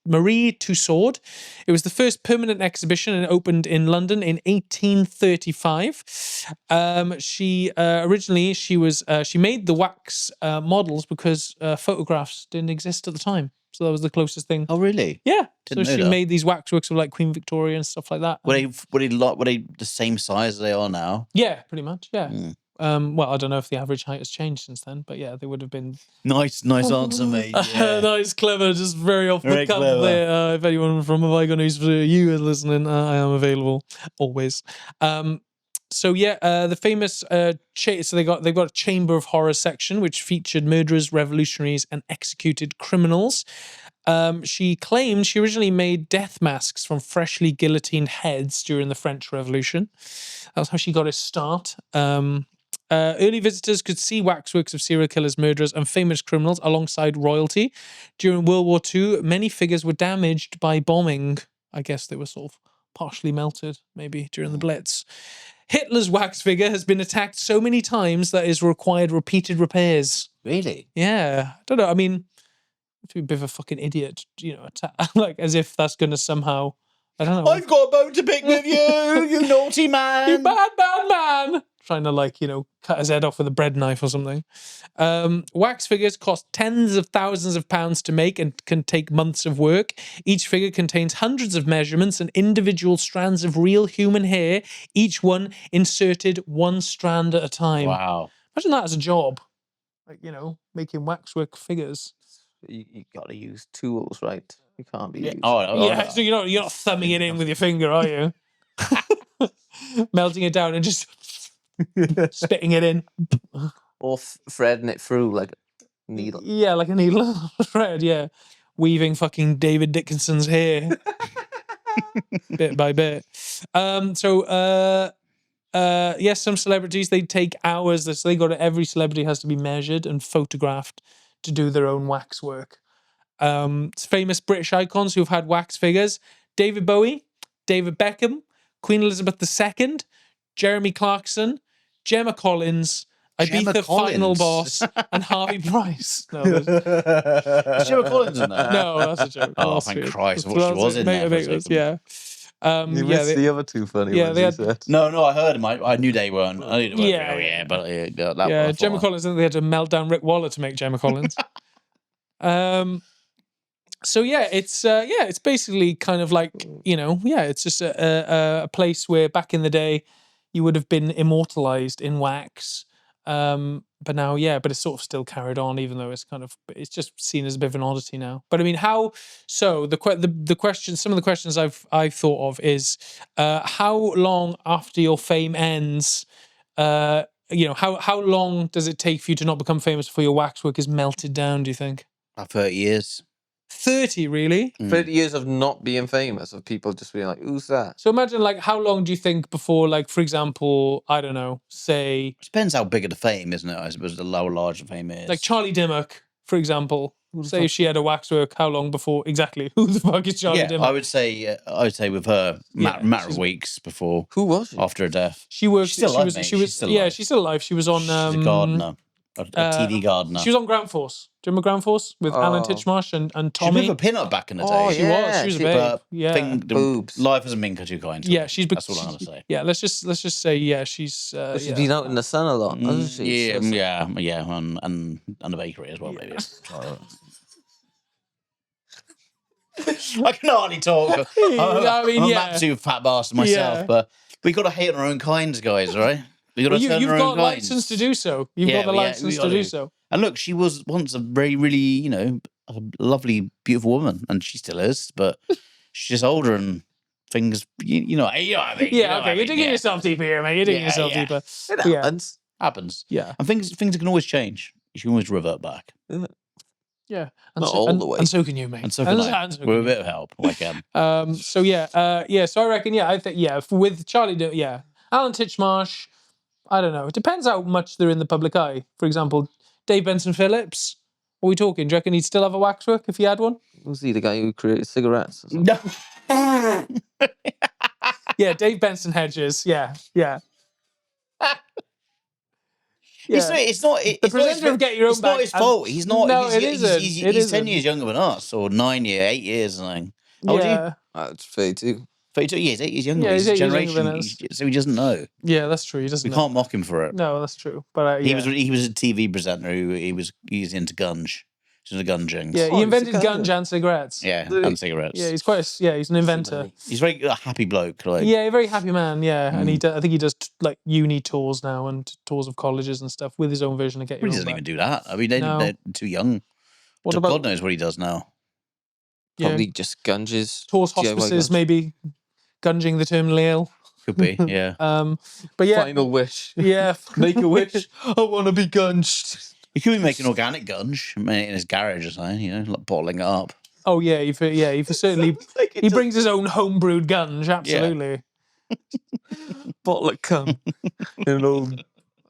Marie Tussaud. It was the first permanent exhibition and it opened in London in 1835. She made the wax models because photographs didn't exist at the time. So that was the closest thing. Oh, really? Yeah. Didn't so know she that. made these waxworks of like Queen Victoria and stuff like that. Were they the same size as they are now? Yeah, pretty much. Yeah. Mm. Well, I don't know if the average height has changed since then, but yeah, they would have been. Nice answer, mate. Yeah. Nice, clever, just very off Very the cuff clever. there. If anyone from Vigon who's for you is listening, I am available always. The famous they've got a Chamber of Horror section which featured murderers, revolutionaries, and executed criminals. She claimed she originally made death masks from freshly guillotined heads during the French Revolution. That was how she got her start. Early visitors could see waxworks of serial killers, murderers, and famous criminals alongside royalty. During World War II, many figures were damaged by bombing. I guess they were sort of partially melted, maybe, during the Blitz. Hitler's wax figure has been attacked so many times that it has required repeated repairs. Really? Yeah. I don't know. I mean, to be a bit of a fucking idiot, like as if that's going to somehow, I don't know. I've got a bone to pick with you, you naughty man. You bad man. Trying to cut his head off with a bread knife or something. Wax figures cost tens of thousands of pounds to make and can take months of work. Each figure contains hundreds of measurements and individual strands of real human hair, each one inserted one strand at a time. Wow. Imagine that as a job. Making waxwork figures. You got to use tools, right? You can't be using... So you're not thumbing it in with your finger, are you? Melting it down and just spitting it in. Or threading it through like a needle. Yeah, like a needle thread, yeah. Weaving fucking David Dickinson's hair. Bit by bit. Some celebrities, they take hours. So every celebrity has to be measured and photographed to do their own waxwork. Famous British icons who've had wax figures: David Bowie, David Beckham, Queen Elizabeth II, Jeremy Clarkson, Gemma Collins, Ibiza Final Boss, and Harvey Price. No, Is Gemma Collins in there? no, that's a joke. Oh, thank Christ. What she was in there for a second. Yeah. You missed the other two funny ones you said. No, I heard them. I knew they weren't. I knew they weren't. Yeah. Oh, yeah, but that one. Yeah, Gemma Collins, they had to melt down Rick Waller to make Gemma Collins. It's basically kind of like, it's just a place where back in the day you would have been immortalized in wax. But now, it's sort of still carried on, even though it's just seen as a bit of an oddity now. But I mean, some of the questions I've thought of is, how long after your fame ends, how long does it take for you to not become famous before your waxwork is melted down, do you think? About 30 years. 30, really? 30 years of not being famous, of people just being like, who's that? So imagine, how long do you think before, for example, I don't know, say... It depends how big of the fame, isn't it? I suppose the large the fame is. Like Charlie Dimmock, for example. Say if she had a waxwork, how long before... Exactly. Who the fuck is Charlie Dimmock? I would say with her, matter of weeks before. Who was she? After her death. She worked... She's still alive, mate. She's still alive. She was on... She's a gardener. a TV gardener. She was on Ground Force. Do you remember Ground Force with Alan Titchmarsh and She was Tommy? with a pin-up back in the day. Oh, She yeah, was a she- babe. But Yeah. Boobs. life hasn't been too kind to Yeah, her. she's. That's all I'm gonna say. Yeah, let's just say she's. She's been out in the sun a lot, hasn't she? Yeah, So- yeah, and the bakery as well, maybe. I can hardly talk. I'm an absolute fat bastard myself, but we got to hate our own kinds, guys, right? We got to turn you've our got own license to do so. You've got the license to do so. And look, she was once a very, really, a lovely, beautiful woman, and she still is, but she's just older and things, you know what I mean? Yeah, okay, you're digging yourself deeper here, mate. You're digging yourself deeper. It happens. Happens. Yeah. And things can always change. You can always revert back. Yeah. Not all the way. And so can you, mate. And so can I. so With can a bit of help, I can. So I reckon, I think, with Charlie, Alan Titchmarsh, I don't know. It depends how much they're in the public eye. For example, Dave Benson Phillips. What are we talking? Do you reckon he'd still have a waxwork if he had one? Was he the guy who created cigarettes? Or something? No. Yeah, Dave Benson Hedges. Yeah. It's not. The presenter of Get Your Own It's not Back his fault. He's not. No, he's, it isn't. He's 10 years younger than us, or 8 years, I think. How old are you? It's 32. 32 years, 8 years younger. Yeah, he's he's a 8 years younger generation, than us. so he doesn't know. Yeah, that's true. He doesn't We know. can't mock him for it. No, that's true. But He was a TV presenter who he's into gunge. He's into gungings. Yeah, he invented he's a gunge and cigarettes. Yeah, and cigarettes. Yeah, he's quite. He's an inventor. He's very a happy bloke. Like, Yeah, a very happy man. Yeah, and I think he does like uni tours now and tours of colleges and stuff with his own version of Get Your he Own doesn't Back. even do that. I mean, they're too young. What So about God knows what he does now. Probably just gunges. tours, DIY hospices, gunge. maybe gunging the terminally ill. Could be, yeah. But yeah, Final wish. yeah, Make a wish. I want to be gunged. He could be making organic gunge in his garage or something, like bottling it up. Oh yeah, he certainly he brings his own homebrewed gunge. Absolutely. Bottle of cum. In an old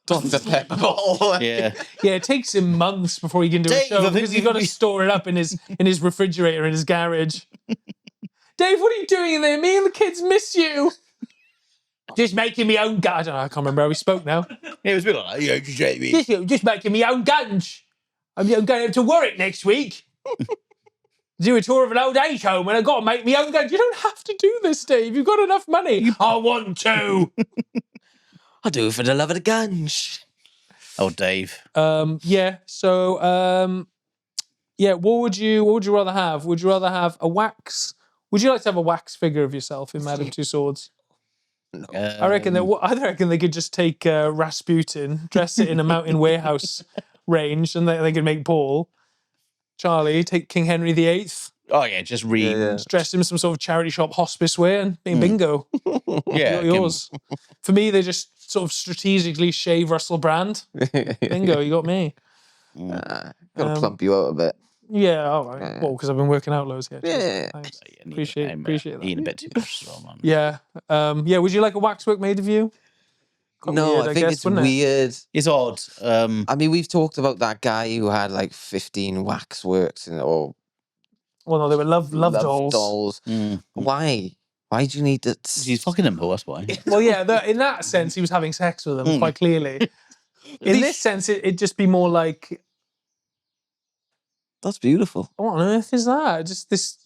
Dr. Pepper bottle. Yeah. Yeah, it takes him months before he can do a Dave, show I think because he's got to store it up in his refrigerator in his garage. Dave, what are you doing in there? Me and the kids miss you. Just making me own gunge. I don't know, I can't remember how he spoke now. It was a bit like that. Just making me own gunge. I'm going up to Warwick next week. Do a tour of an old age home and I've got to make me own gunge. You don't have to do this, Dave. You've got enough money. I want to. I'll do it for the love of the gunge. Oh, Dave. What would you rather have? Would you rather have a wax? Would you like to have a wax figure of yourself in Madame Two Swords? No. I reckon they could just take Rasputin, dress it in a mountain warehouse range, and they could make Paul. Charlie, take King Henry VIII. Oh, yeah, just read. Yeah. Dress him some sort of charity shop hospice wear, and bingo. Yeah. Yours. For me, they just sort of strategically shave Russell Brand. Bingo, you got me. Gotta plump you out a bit. Yeah, all right. Well, because I've been working out loads here. Yeah. Thanks. Appreciate that. Eating a bit too much as well, man. Yeah. Would you like a waxwork made of you? No, Weird, I think guess, it's wouldn't it? weird. It's odd. I mean, we've talked about that guy who had like 15 waxworks or Well, no, they were love dolls. Why? Why do you need that? He's fucking him, Paul, that's why. Well, yeah, in that sense, he was having sex with them quite clearly. In this sense, it'd just be more like, That's beautiful. what on earth is that? Just this.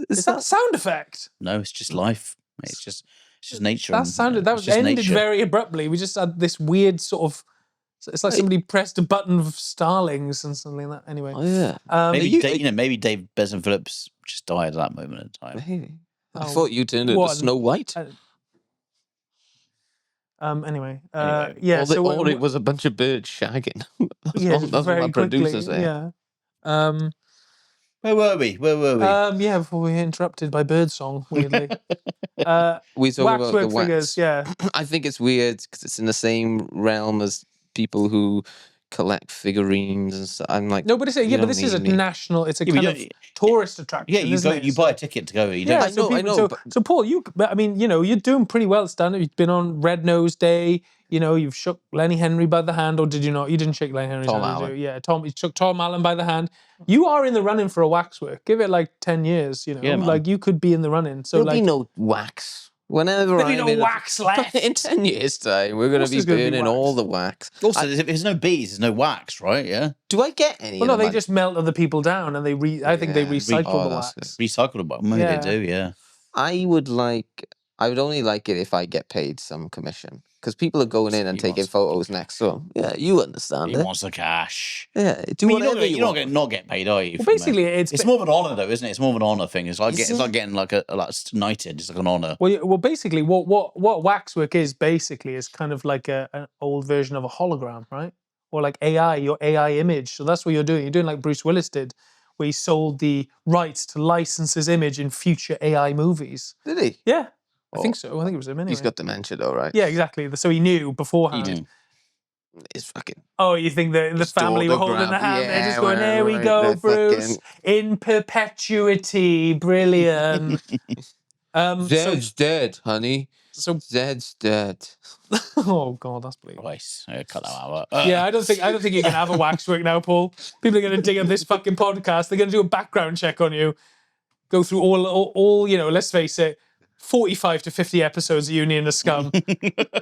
Is that a sound effect? No, it's just life. Mate. It's just nature. That ended nature. very abruptly. We just had this weird sort of. It's like somebody pressed a button of starlings and something like that. Anyway. Oh yeah. Maybe Dave Benson Phillips just died at that moment in time. Maybe. I Oh, thought you turned into what? Snow White. Anyway. Yeah. Or it was a bunch of birds shagging. That's what my producer said. Yeah. Where were we? Before we were interrupted by birdsong, weirdly. We talk about the Waxwork wax. figures, yeah. I think it's weird because it's in the same realm as people who collect figurines and stuff. I'm like, No, but this is a national. It's a kind of tourist attraction. Yeah, you buy a ticket to go. You don't. Yeah, I know. So, Paul, you're doing pretty well, stand up. You've been on Red Nose Day. You've shook Lenny Henry by the hand, or did you not? You didn't shake Lenny Henry's Tom hand, did Allen. you? Yeah, you shook Tom Allen by the hand. You are in the running for a waxwork. Give it like 10 years, Yeah, man. like you could be in the running. So There'll like, be no wax Whenever There'll be I'm no in wax left. in 10 years' time, we're going to course be there's gonna be burning wax. all the wax. Also, if there's no bees, there's no wax, right? Yeah. Do I get any? Well, of no, the they money? just melt other people down, and I think they Yeah. recycle Oh, the that's wax. Recyclable. Maybe Yeah. they do, yeah. I would only like it if I get paid some commission. Because people are going in and He taking wants- photos next to them. Yeah, you understand He it. wants the cash. Yeah, do I mean, whatever you want. not get paid, are you? Well, from it? basically, It's more of an honor, though, isn't it? It's more of an honor thing. It's like Is it's like it? getting like a knighted. It's like an honor. Well, basically, what waxwork is basically is kind of like an old version of a hologram, right? Or like AI, your AI image. So that's what you're doing. You're doing like Bruce Willis did, where he sold the rights to license his image in future AI movies. Did he? Yeah, I think Oh, so. I think it was him anyway. He's got dementia, though, right? Yeah, exactly. So he knew beforehand. Mm. It's fucking. Oh, you think the His family were holding autograph. the hand? They're just Yeah, going, there we right, go, they're Bruce. In perpetuity. Brilliant. Zed's dead, honey. So, Zed's dead. oh God, that's bleak. Twice. Cut that out. Yeah, I don't think you can have a waxwork now, Paul. People are going to dig up this fucking podcast. They're going to do a background check on you. Go through all let's face it, 45 to 50 episodes of Union of Scum.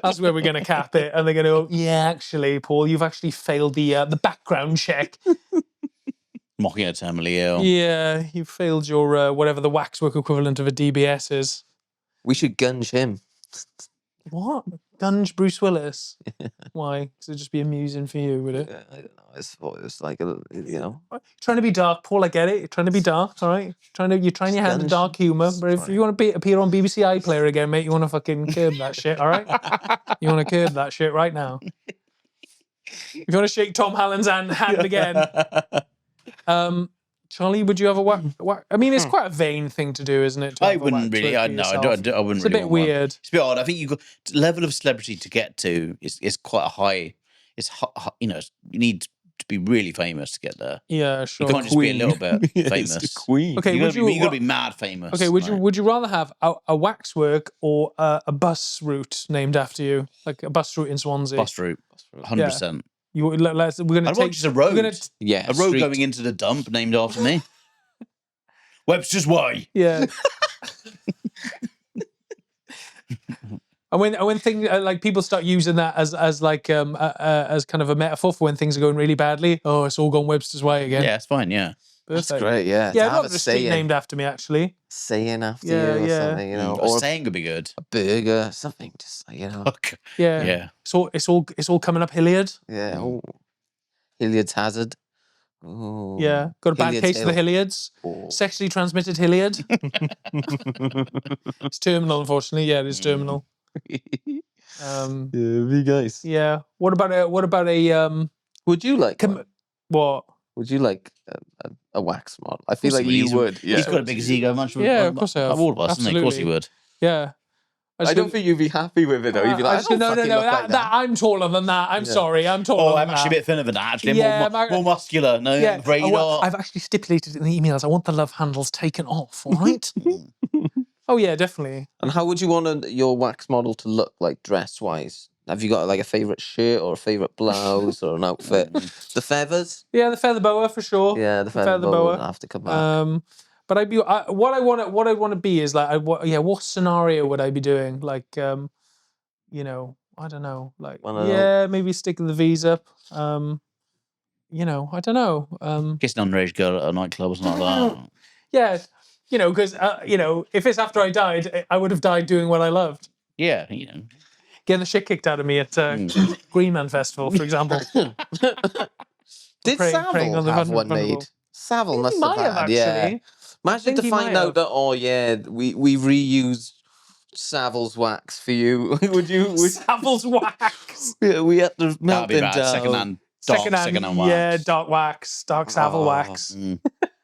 That's where we're going to cap it. And they're going to go, yeah, actually, Paul, you've actually failed the background check. Mocking her terminally ill. Yeah, you failed your whatever the waxwork equivalent of a DBS is. We should gunge him. What? Gunge Bruce Willis? Why? Because it'd just be amusing for you, would it? Yeah, I don't know. I just thought it was like Trying to be dark, Paul. I get it. You're trying to be dark, all right? You're trying your hand at dark humour. But if you want to appear on BBC iPlayer again, mate, you want to fucking curb that shit, all right? You want to curb that shit right now. If you want to shake Tom Hallen's hand again, Charlie, would you have a wax? I mean, it's quite a vain thing to do, isn't it? To I have a wouldn't really. I waxwork no, for yourself? I wouldn't. It's a really bit want one. weird. It's a bit odd. I think you got level of celebrity to get to is quite a high. It's you need to be really famous to get there. Yeah, sure. You can't just be a little bit famous. the queen. Okay, you got to be mad famous. Okay, would like. you rather have a waxwork or a bus route named after you, like a bus route in Swansea? Bus route? 100%. We're gonna I'd want just a road. Yeah, A road street. going into the dump named after me. Webster's Way. Yeah. And when things like people start using that as kind of a metaphor for when things are going really badly. Oh, it's all gone Webster's way again. Yeah, it's fine. Yeah. That's Perfect. great, yeah. Yeah, To I've have got a a street saying, named after me actually. saying after Yeah, you or yeah. something, you know, A or saying could be good. a burger, something, just Yeah. Yeah. It's all coming up Hilleard. yeah. Oh, Hilliard's hazard. Oh, Yeah. Got a bad Hilliard's case of the Hill. Hilliards. Oh. Sexually transmitted Hilleard. It's terminal, unfortunately. Yeah, it is terminal. Yeah, be nice. Yeah. What about a Would you like? one? what? Would you like a wax model? I feel course like he you would. would. Yeah. He's got a big ego, much. Yeah, of course I have. All of us, isn't he? Of course he Absolutely. would. Yeah. I don't think you'd be happy with it though. You'd be like, I don't fucking look like that. I'm taller than that. I'm sorry, I'm taller Oh, than I'm actually a that. bit thinner than that. Actually, Yeah, more muscular. No, Yeah, afraid not. I've actually stipulated in the emails I want the love handles taken off, all right? Oh, yeah, definitely. And how would you want your wax model to look like dress-wise? Have you got like a favourite shirt or a favourite blouse or an outfit? The feathers? Yeah, the feather boa for sure. Yeah, the feather boa would have to come back. But what I want to be is like, what scenario would I be doing? Like, I don't know, like, maybe sticking the V's up. I don't know. Kissing an underage girl at a nightclub or something like that. Yeah, because if it's after I died, I would have died doing what I loved. Yeah, Getting the shit kicked out of me at Green Man Festival, for example. Did praying Savile on the have vulnerable. one made? Savile must might have had, yeah. actually. Imagine think to he find might out have. that, we reused Savile's wax for you. would you? Savile's wax. We had to melt That'd be him bad. down. Secondhand wax. Yeah, dark wax, dark Savile Oh. wax.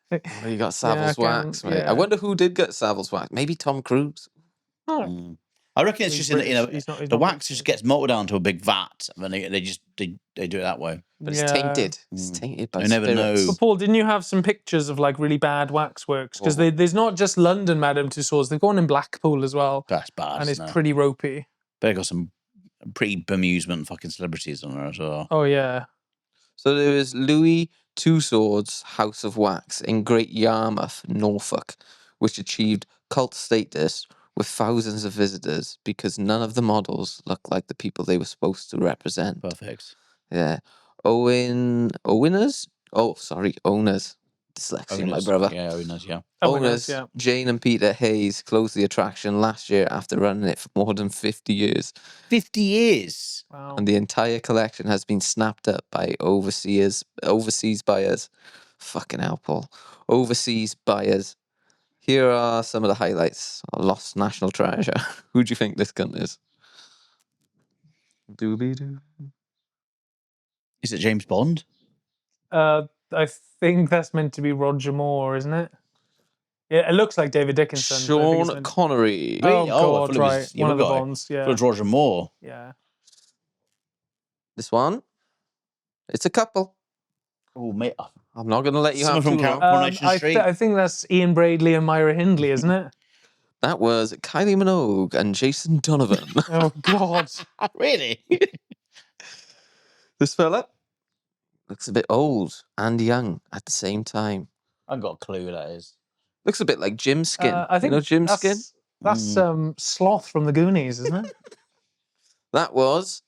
Oh, you got Savile's wax, mate. yeah. I wonder who did get Savile's wax. Maybe Tom Cruise. I reckon it's He's just British. He's not- he's the not wax British. just gets melted down to a big vat, and then they do it that way. But it's Yeah. tainted. It's tainted by You never spirits. know. But Paul, didn't you have some pictures of like really bad waxworks? Because Oh. there's not just London Madame Tussauds, they've gone in Blackpool as well, That's bad. and it's isn't it? pretty ropey. They got some pretty bemusement fucking celebrities on there as well. Oh yeah, So there is Louis Two Swords House of Wax in Great Yarmouth, Norfolk, which achieved cult status with thousands of visitors because none of the models look like the people they were supposed to represent. Perfect. Yeah. Owners? Oh, sorry, owners. Dyslexia, my brother. Yeah, owners, yeah. Owners, yeah. Jane and Peter Hayes closed the attraction last year after running it for more than 50 years. 50 years. Wow. And the entire collection has been snapped up by overseas buyers. Fucking hell, Paul. Overseas buyers. Here are some of the highlights. A lost national treasure. Who do you think this gun is? Doobie-doo. Is it James Bond? I think that's meant to be Roger Moore, isn't it? Yeah, it looks like David Dickinson. but I think it's Sean meant- Connery. Really? Oh, I God, thought it right. was the One other of the guy. Bonds, I yeah. thought it was Roger Moore. Yeah. This one. It's a couple. Oh, mate. I'm not going to let you Someone have from too long. Coronation Street. I think that's Ian Bradley and Myra Hindley, isn't it? That was Kylie Minogue and Jason Donovan. Oh, God. Really? This fella looks a bit old and young at the same time. I've got a clue who that is. Looks a bit like Jim Skin. I think you know Jim that's, Skin? That's Sloth from the Goonies, isn't it? That was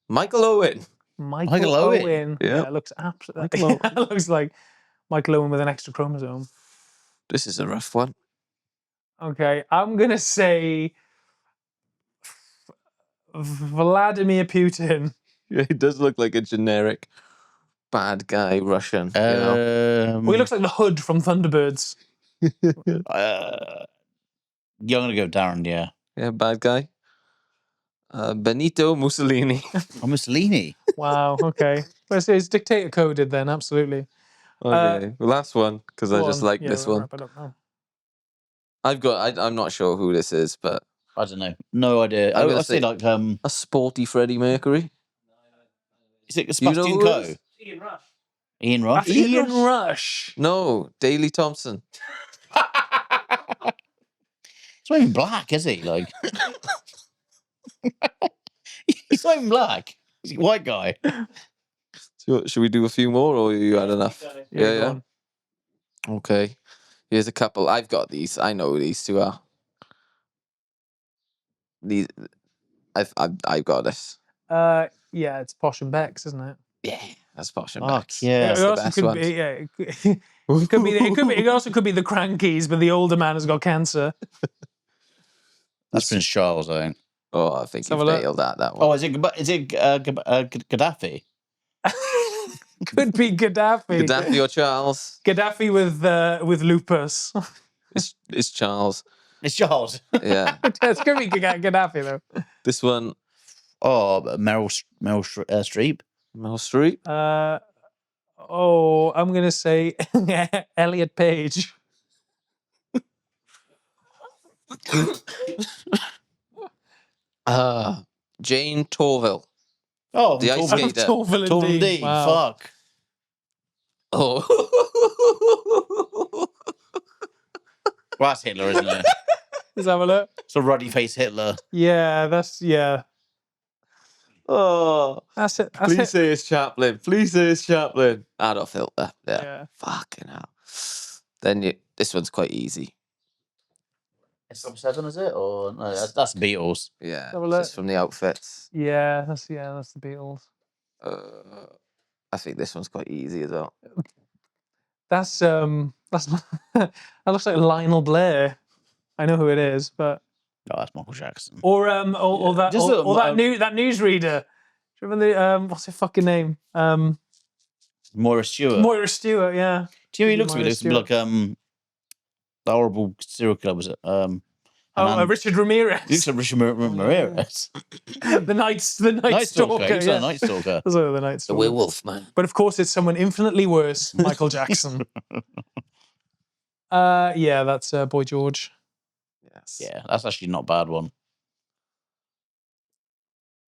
Michael Owen. Michael Owen. Owen. Yep. Yeah, it looks absolutely. Michael It looks like Michael Owen with an extra chromosome. This is a rough one. Okay, I'm gonna say Vladimir Putin. Yeah, he does look like a generic bad guy Russian. You know? Well, he looks like the Hood from Thunderbirds. Yeah, I'm gonna go Darren. Yeah. Yeah, bad guy. Benito Mussolini. Oh, Mussolini. Wow. Okay, but it's dictator coded then. Absolutely. Okay, last one because I Go just on. like Yeah, this we'll one. wrap it up now. I'm not sure who this is, but I don't know. No idea. I'm gonna I'd say say- like a sporty Freddie Mercury. is it You know Sebastian who it Coe? is? Ian Rush. Ian Rush. No, Daley Thompson. He's not even black, is he? Like, he's not even black. He's a white guy. Should we do a few more, or you had enough? Yeah, go on. Okay. Here's a couple. I've got these. I know who these two are. These, I've got this. Yeah, it's Posh and Bex, isn't it? Yeah, that's Posh and Fuck, Bex. yeah. That's it the also best could ones. be. Yeah, it could be. It also could be the Crankies, but the older man has got cancer. That's Prince Charles, I think. Oh, I think have you've a look. nailed that one. Oh, is it Gaddafi? Could be Gaddafi. Gaddafi or Charles? Gaddafi with lupus. It's Charles. It's Charles. Yeah. It's gonna be Gaddafi though. This one, Oh, Meryl Streep. Meryl Streep. I'm gonna say Elliot Page. Jane Torville. Oh, The ice Torville. skater. Torville Torville indeed. D. Wow. Fuck. Oh. Well, that's Hitler, isn't it? Let's have a look. It's a ruddy face Hitler. Yeah, that's Oh. That's it. That's Please it. say it's Chaplin. Please say it's Chaplin. Adolf Hitler. Yeah. Yeah. Fucking hell. Then this one's quite easy. It's from 7, is it? Or no, that's Beatles. Yeah. Have a look. Just from the outfits. Yeah, that's the Beatles. I think this one's quite easy as well. That's that looks like Lionel Blair. I know who it is, but Oh, that's Michael Jackson. or that Just or that a- that newsreader. Do you remember the what's her fucking name? Moira Stewart. Moira Stewart. Yeah. Do you know who he Moira looks to me? Looks to be like the horrible serial killer, was it? Richard Ramirez. He looks like Richard Ramirez. the Night Stalker. He looks Yeah. like a Night Stalker. That's like the Night The Stalker. werewolf man. But of course, it's someone infinitely worse, Michael Jackson. Yeah, that's Boy George. Yes. Yeah, that's actually not a bad one.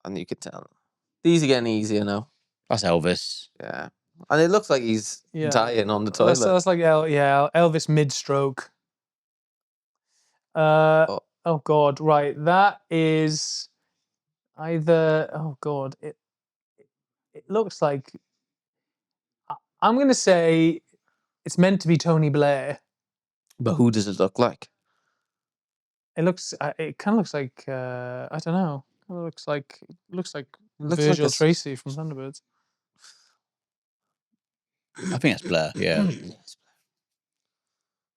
And you could tell. These are getting easier now. That's Elvis. Yeah. And it looks like he's Yeah. dying on the toilet. That's like Elvis mid-stroke. Oh God, right. That is either. Oh God, it looks like. I'm gonna say it's meant to be Tony Blair. But who does it look like? It looks. It kind of looks like. I don't know. It looks like Virgil Tracy from Thunderbirds. I think that's Blair. Yeah.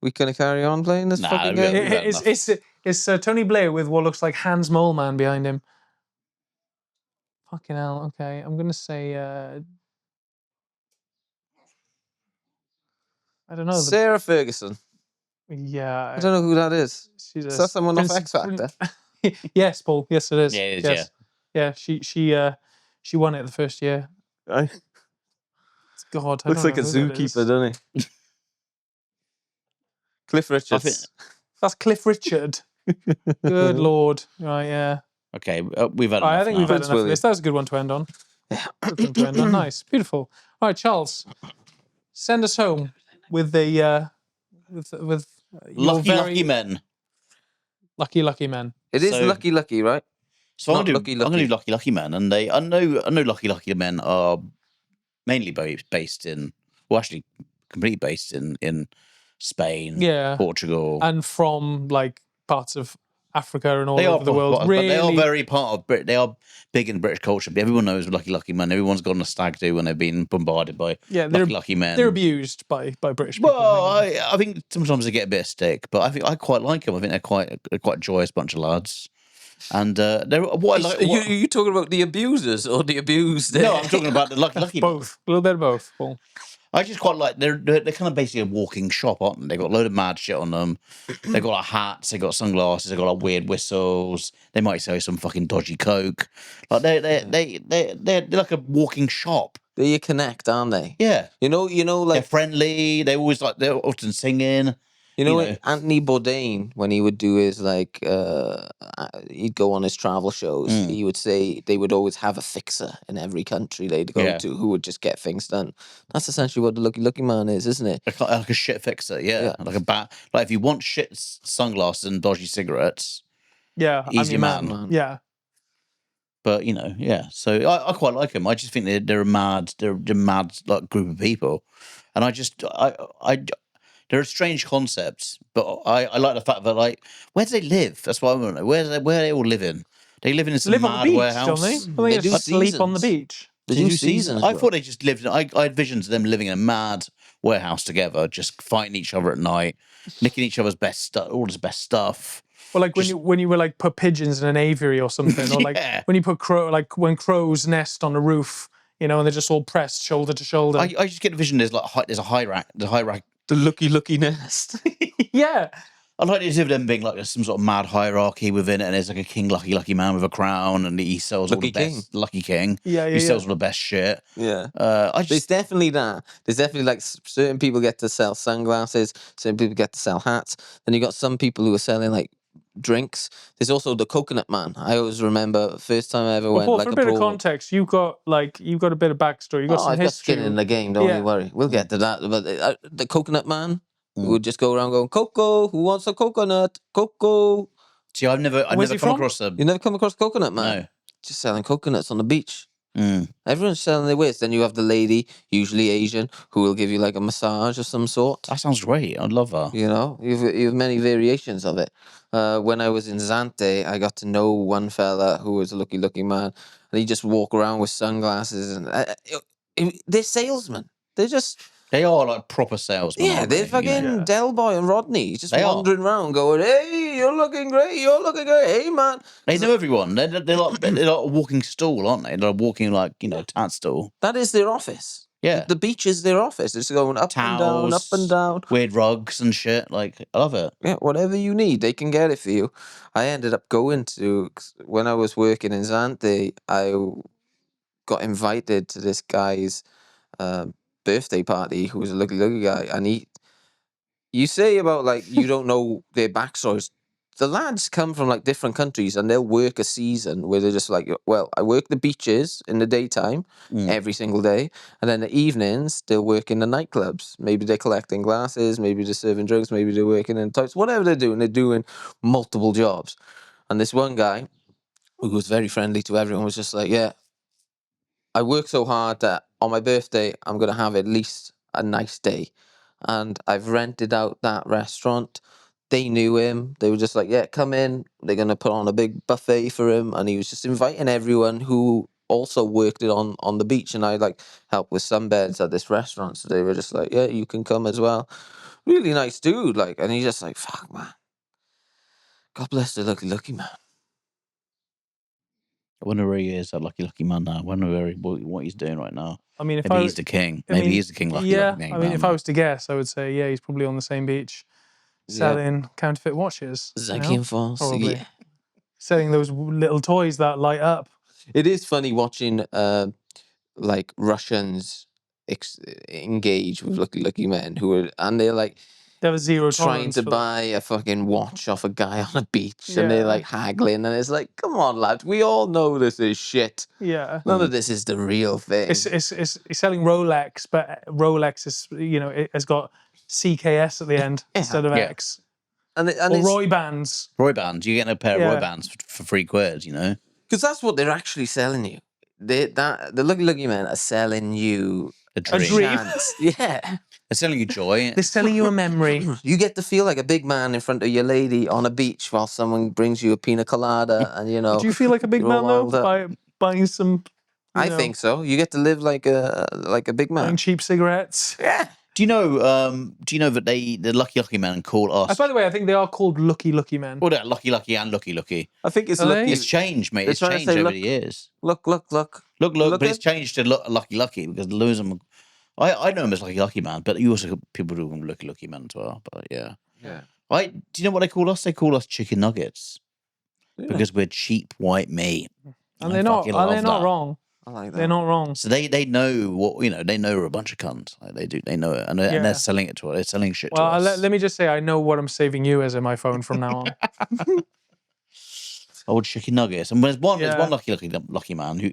We gonna carry on playing this fucking we game? got enough. It's Tony Blair with what looks like Hans Moleman behind him. Fucking hell. Okay, I'm gonna say. I don't know. Sarah Ferguson. Yeah. I don't know who that is. She's Is that someone off X Factor? Yes, Paul. Yes, it is. Yeah, it is, yes. Yeah. She won it the first year. Right. God, I Looks don't like a know who that is. zookeeper, doesn't he? Cliff Richards. That's Cliff Richard. Good Lord. Right, yeah. Okay, we've had enough. I think we've had Prince enough of William. this. That was a good one to end on. Good thing to end on. Nice. Beautiful. All right, Charles. Send us home with the with your Lucky Men. Lucky Men. It is So- Lucky, right? So I'm Not gonna Lucky do Lucky. Lucky Men, and I know Lucky Men are mainly based in, well, actually, completely based in Spain, Yeah. Portugal. And from like parts of Africa and all They over the world. but Really, they are very part of Brit. They are big in British culture. But everyone knows Lucky Men. Everyone's gone on a stag do when they've been bombarded by Lucky Men. They're abused by British people. Well, I think sometimes they get a bit of stick, but I think I quite like them. I think they're quite a joyous bunch of lads. And they're what I like. You talking about the abusers or the abused? No, I'm talking about the Lucky Men. Both. A little bit of both, Paul. I just quite like they're kind of basically a walking shop, aren't they? They've got a load of mad shit on them. They've got like hats, they've got sunglasses, they've got like weird whistles. They might sell some fucking dodgy coke. Like they're like a walking shop. They connect, aren't they? Yeah, You know, they're like friendly. They're often singing. you know, Anthony Bourdain, when he would do his like, he'd go on his travel shows. He would say they would always have a fixer in every country they'd go to who would just get things done. That's essentially what the Lucky Man is, isn't it? Like a shit fixer, yeah. Like a bat. Like if you want shit sunglasses and dodgy cigarettes, Yeah, he's your man. Yeah. But so I quite like them. I just think they're a mad like group of people, and they're a strange concept. But I like the fact that like where do they live? That's what I want to know. Where are they all living? They live in some Live mad on the beach, warehouse. don't they? I think They they do sleep on the seasons. beach. They do seasons. I thought they just lived. I had visions of them living in a mad warehouse together, just fighting each other at night, nicking each other's best stuff, all his best stuff. Well, like when you were like put pigeons in an aviary or something, or like when you put when crows nest on a roof, and they're just all pressed shoulder to shoulder. I just get the vision. There's a high rack. The Lucky Nest. Yeah. I like the idea of them being like there's some sort of mad hierarchy within it, and there's like a king, lucky man with a crown, and he sells all the best. Lucky King. Yeah, He sells all the best shit. Yeah. There's definitely that. There's definitely like certain people get to sell sunglasses, certain people get to sell hats. Then you got some people who are selling like drinks. There's also the coconut man. I always remember first time I ever went Paul, like for a abroad. bit of context, you've got a bit of backstory. You've got some I've got history. skin in the game. Don't you worry. We'll get to that. But the coconut man would just go around going, "Coco, who wants a coconut? Coco." See, I've never come across You never come across coconut man? No. Just selling coconuts on the beach. Mm. Everyone's selling their wares. Then you have the lady, usually Asian, who will give you like a massage of some sort. That sounds great. I'd love that. You have many variations of it. When I was in Zante, I got to know one fella who was a lucky man, and he just walk around with sunglasses, and they're salesmen. They are like proper salesmen. Yeah, aren't they're they? fucking Del Boy and Rodney, just They are. wandering around going, "Hey, you're looking great. You're looking great. Hey, man." They know everyone. They're like a walking stool, aren't they? They're walking like tat stool. That is their office. Yeah. The beach is their office. It's going up and down, up and down. Weird rugs and shit. Like, I love it. Yeah, whatever you need, they can get it for you. I ended up going to, when I was working in Zante, I got invited to this guy's birthday party who was a lucky guy. And you say about like, you don't know their backstories. The lads come from like different countries and they'll work a season where they're just like, well, I work the beaches in the daytime every single day. And then the evenings, they'll work in the nightclubs. Maybe they're collecting glasses, maybe they're serving drinks, maybe they're working in toilets, whatever they're doing multiple jobs. And this one guy who was very friendly to everyone was just like, yeah, I work so hard that on my birthday, I'm going to have at least a nice day. And I've rented out that restaurant they knew him. They were just like, yeah, come in. They're going to put on a big buffet for him. And he was just inviting everyone who also worked it on the beach. And I like helped with sunbeds at this restaurant. So they were just like, yeah, you can come as well. Really nice dude. Like, and he's just like, fuck, man. God bless the Looky Looky Man. I wonder where he is, that Lucky Man now. I wonder what he's doing right now. I mean, Maybe he's the king. Maybe he's the king. Lucky Man. I mean, if I was to guess, I would say, yeah, he's probably on the same beach selling counterfeit watches. Zakian Falls. Probably. Yeah. Selling those little toys that light up. It is funny watching like Russians engage with Looky Looky Men they're like, they have a zero trying tolerance to for buy a fucking watch off a guy on a beach, and Yeah. they're like haggling, and it's like, come on, lads, we all know this is shit. Yeah. None of this is the real thing. It's selling Rolex, but Rolex is, it has got CKS at the end instead of X. And or Roy bands. Roy bands. You're getting a pair of Roy bands for £3, you know? Because that's what they're actually selling you. The Looky Looky Men are selling you a dream. Chance. Yeah. They're selling you joy. They're selling you a memory. You get to feel like a big man in front of your lady on a beach while someone brings you a pina colada, and Do you feel like a big man though by buying some? I think so. You get to live like a big man. Buying cheap cigarettes. Yeah. Do you know that the Lucky Lucky Men call us? By the way, I think they are called Looky Looky Men. Well, they're Lucky Lucky and Looky Looky. I think it's Lucky. It's changed, mate. It's trying to changed say, over look, the years. Look. But it's changed to Lucky Lucky because lose them. I know him as Lucky Lucky Man, but you also people do them Looky Looky Men as well. But yeah. Yeah. Do you know what they call us? They call us chicken nuggets because we're cheap white meat. And they're not wrong. I like that. They're not wrong. So they know what they know we're a bunch of cunts. Like they know it, and they're selling it to us. They're selling shit to us. Well, let me just say, I know what I'm saving you as in my phone from now on. Old chicken nuggets, and there's one lucky man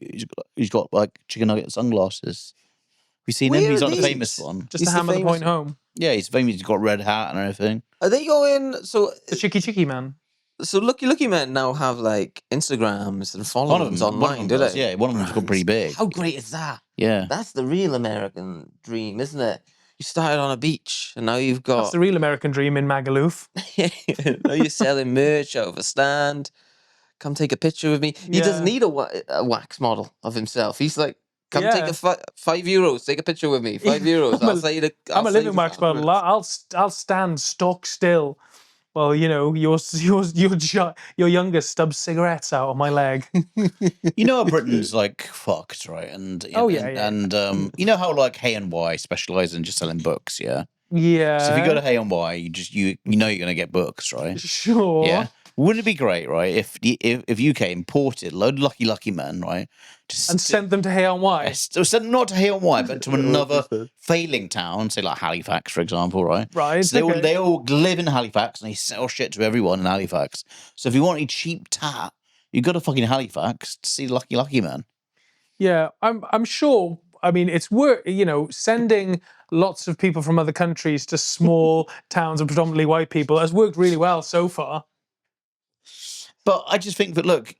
who's got like chicken nugget sunglasses. Have you seen him? He's not the famous one. Just to hammer the point home. Yeah, he's famous. He's got red hat and everything. Are they going? The Chicky Man. So Looky Looky Men now have like Instagrams and followers online, do they? Yeah, one of them's got pretty big. How great is that? Yeah, that's the real American dream, isn't it? You started on a beach, and now you've got. That's the real American dream in Magaluf. Now you're selling merch out of a stand. Come take a picture with me. He doesn't need a wax model of himself. He's like, come take €5. Take a picture with me. €5. I'm a living wax model. I'll stand stock still. Well, your youngest stubs cigarettes out on my leg. You know how Britain's like fucked, right? And and you know how like Hay and Y specialise in just selling books, yeah. Yeah. So if you go to Hay and Y, you know you're gonna get books, right? Sure. Yeah. Wouldn't it be great, right? If UK imported a load of Lucky Men, right, and sent them to Hay on Y. Send them not to Hay on Y, but to another failing town, say like Halifax, for example, right? Right. So they all live in Halifax and they sell shit to everyone in Halifax. So if you want a cheap tat, you go to fucking Halifax to see Lucky Men. Yeah, I'm sure. I mean, it's work. Sending lots of people from other countries to small towns of predominantly white people has worked really well so far. But I just think that, look,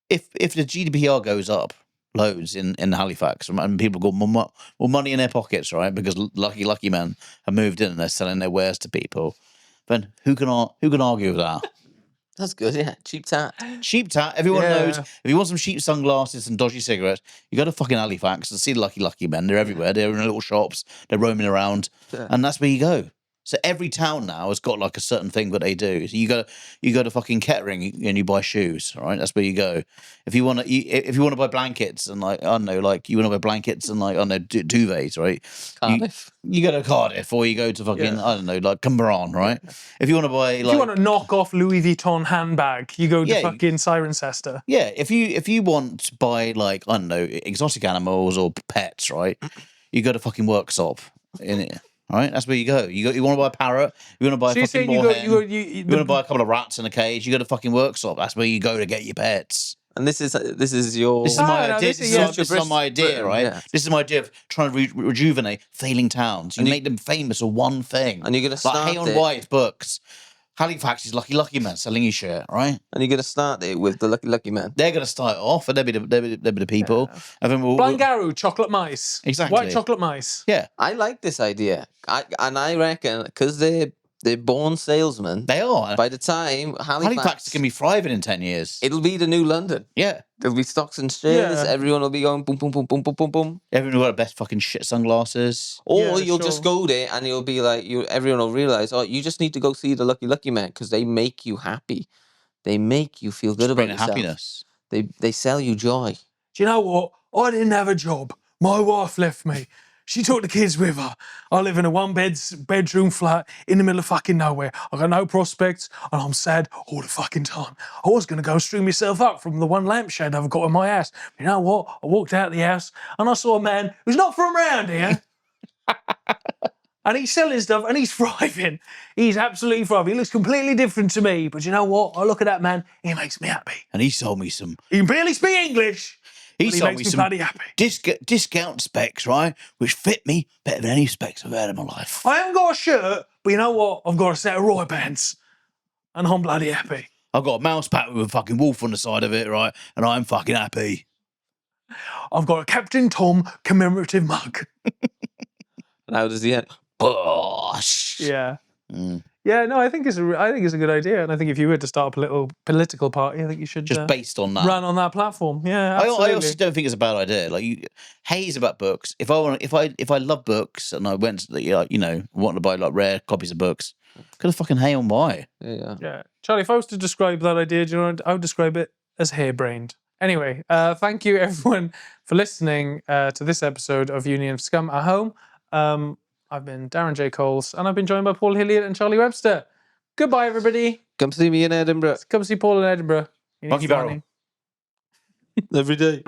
if the GDPR goes up loads in Halifax and people got more money in their pockets, right, because Lucky Men have moved in and they're selling their wares to people, then who can argue with that? That's good, yeah. Cheap tat. Cheap tat. Everyone knows. If you want some cheap sunglasses and dodgy cigarettes, you go to fucking Halifax and see the Lucky Men. They're everywhere. They're in little shops. They're roaming around. Yeah. And that's where you go. So every town now has got like a certain thing that they do. So you go to fucking Kettering and you buy shoes, right? That's where you go. If you want to buy blankets and like I don't know, like you want to buy blankets and like I don't know duvets, right? Cardiff. You go to Cardiff or you go to fucking I don't know, like Cumberland, right? If you want to buy if you want to knock off Louis Vuitton handbag, you go to fucking Cirencester. Yeah, if you want to buy like I don't know exotic animals or pets, right? You go to fucking Workshop in it. Right, that's where you go. You want to buy a parrot. You want to buy a fucking moorhen. You want to buy a couple of rats in a cage. You go to fucking Workshop. That's where you go to get your pets. And this is my idea. This is my idea, right? Yeah. This is my idea of trying to rejuvenate failing towns. You make them famous for one thing. And you're gonna start like Hay on White books. Halifax is Lucky Men selling you shit, right? And you're going to start it with the Lucky Men. They're going to start off, and they'll be the people. Yeah. And then Blangaroo, chocolate mice. Exactly. White chocolate mice. Yeah. I like this idea. I reckon, because they're They're born salesmen. They are. By the time Halifax is going to be thriving in 10 years. It'll be the new London. Yeah. There'll be stocks and shares. Yeah. Everyone will be going boom, boom, boom, boom, boom, boom, boom. Everyone will have the best fucking shit sunglasses. Or you'll just go there and you'll be like, everyone will realize, oh, you just need to go see the Looky Looky Men because they make you happy. They make you feel good about yourself. Happiness. They sell you joy. Do you know what? I didn't have a job. My wife left me. She took the kids with her. I live in a one-bedroom flat in the middle of fucking nowhere. I got no prospects and I'm sad all the fucking time. I was going to go string myself up from the one lampshade I've got in my house. You know what? I walked out of the house and I saw a man who's not from around here. And he's selling stuff and he's thriving. He's absolutely thriving. He looks completely different to me. But you know what? I look at that man, he makes me happy. And he sold me some... He can barely speak English. He sold makes me me some bloody happy. discount specs, right? Which fit me better than any specs I've had in my life. I haven't got a shirt, but you know what? I've got a set of Ray-Bans. And I'm bloody happy. I've got a mouse pad with a fucking wolf on the side of it, right? And I'm fucking happy. I've got a Captain Tom commemorative mug. And how does he end? Bosh. Yeah. Yeah, no, I think it's a good idea, and I think if you were to start a political party, I think you should just based on that run on that platform. Yeah, absolutely. I also don't think it's a bad idea. Like, Hayes about books. If I love books and I went to wanted to buy like rare copies of books, could have fucking hay on buy. Yeah, Charlie. If I was to describe that idea, I would describe it as harebrained. Anyway, thank you everyone for listening to this episode of Union of Scum at Home. I've been Darren J. Coles, and I've been joined by Paul Hilleard and Charlie Webster. Goodbye, everybody. Come see me in Edinburgh. Come see Paul in Edinburgh. Monkey Barrel. Every day.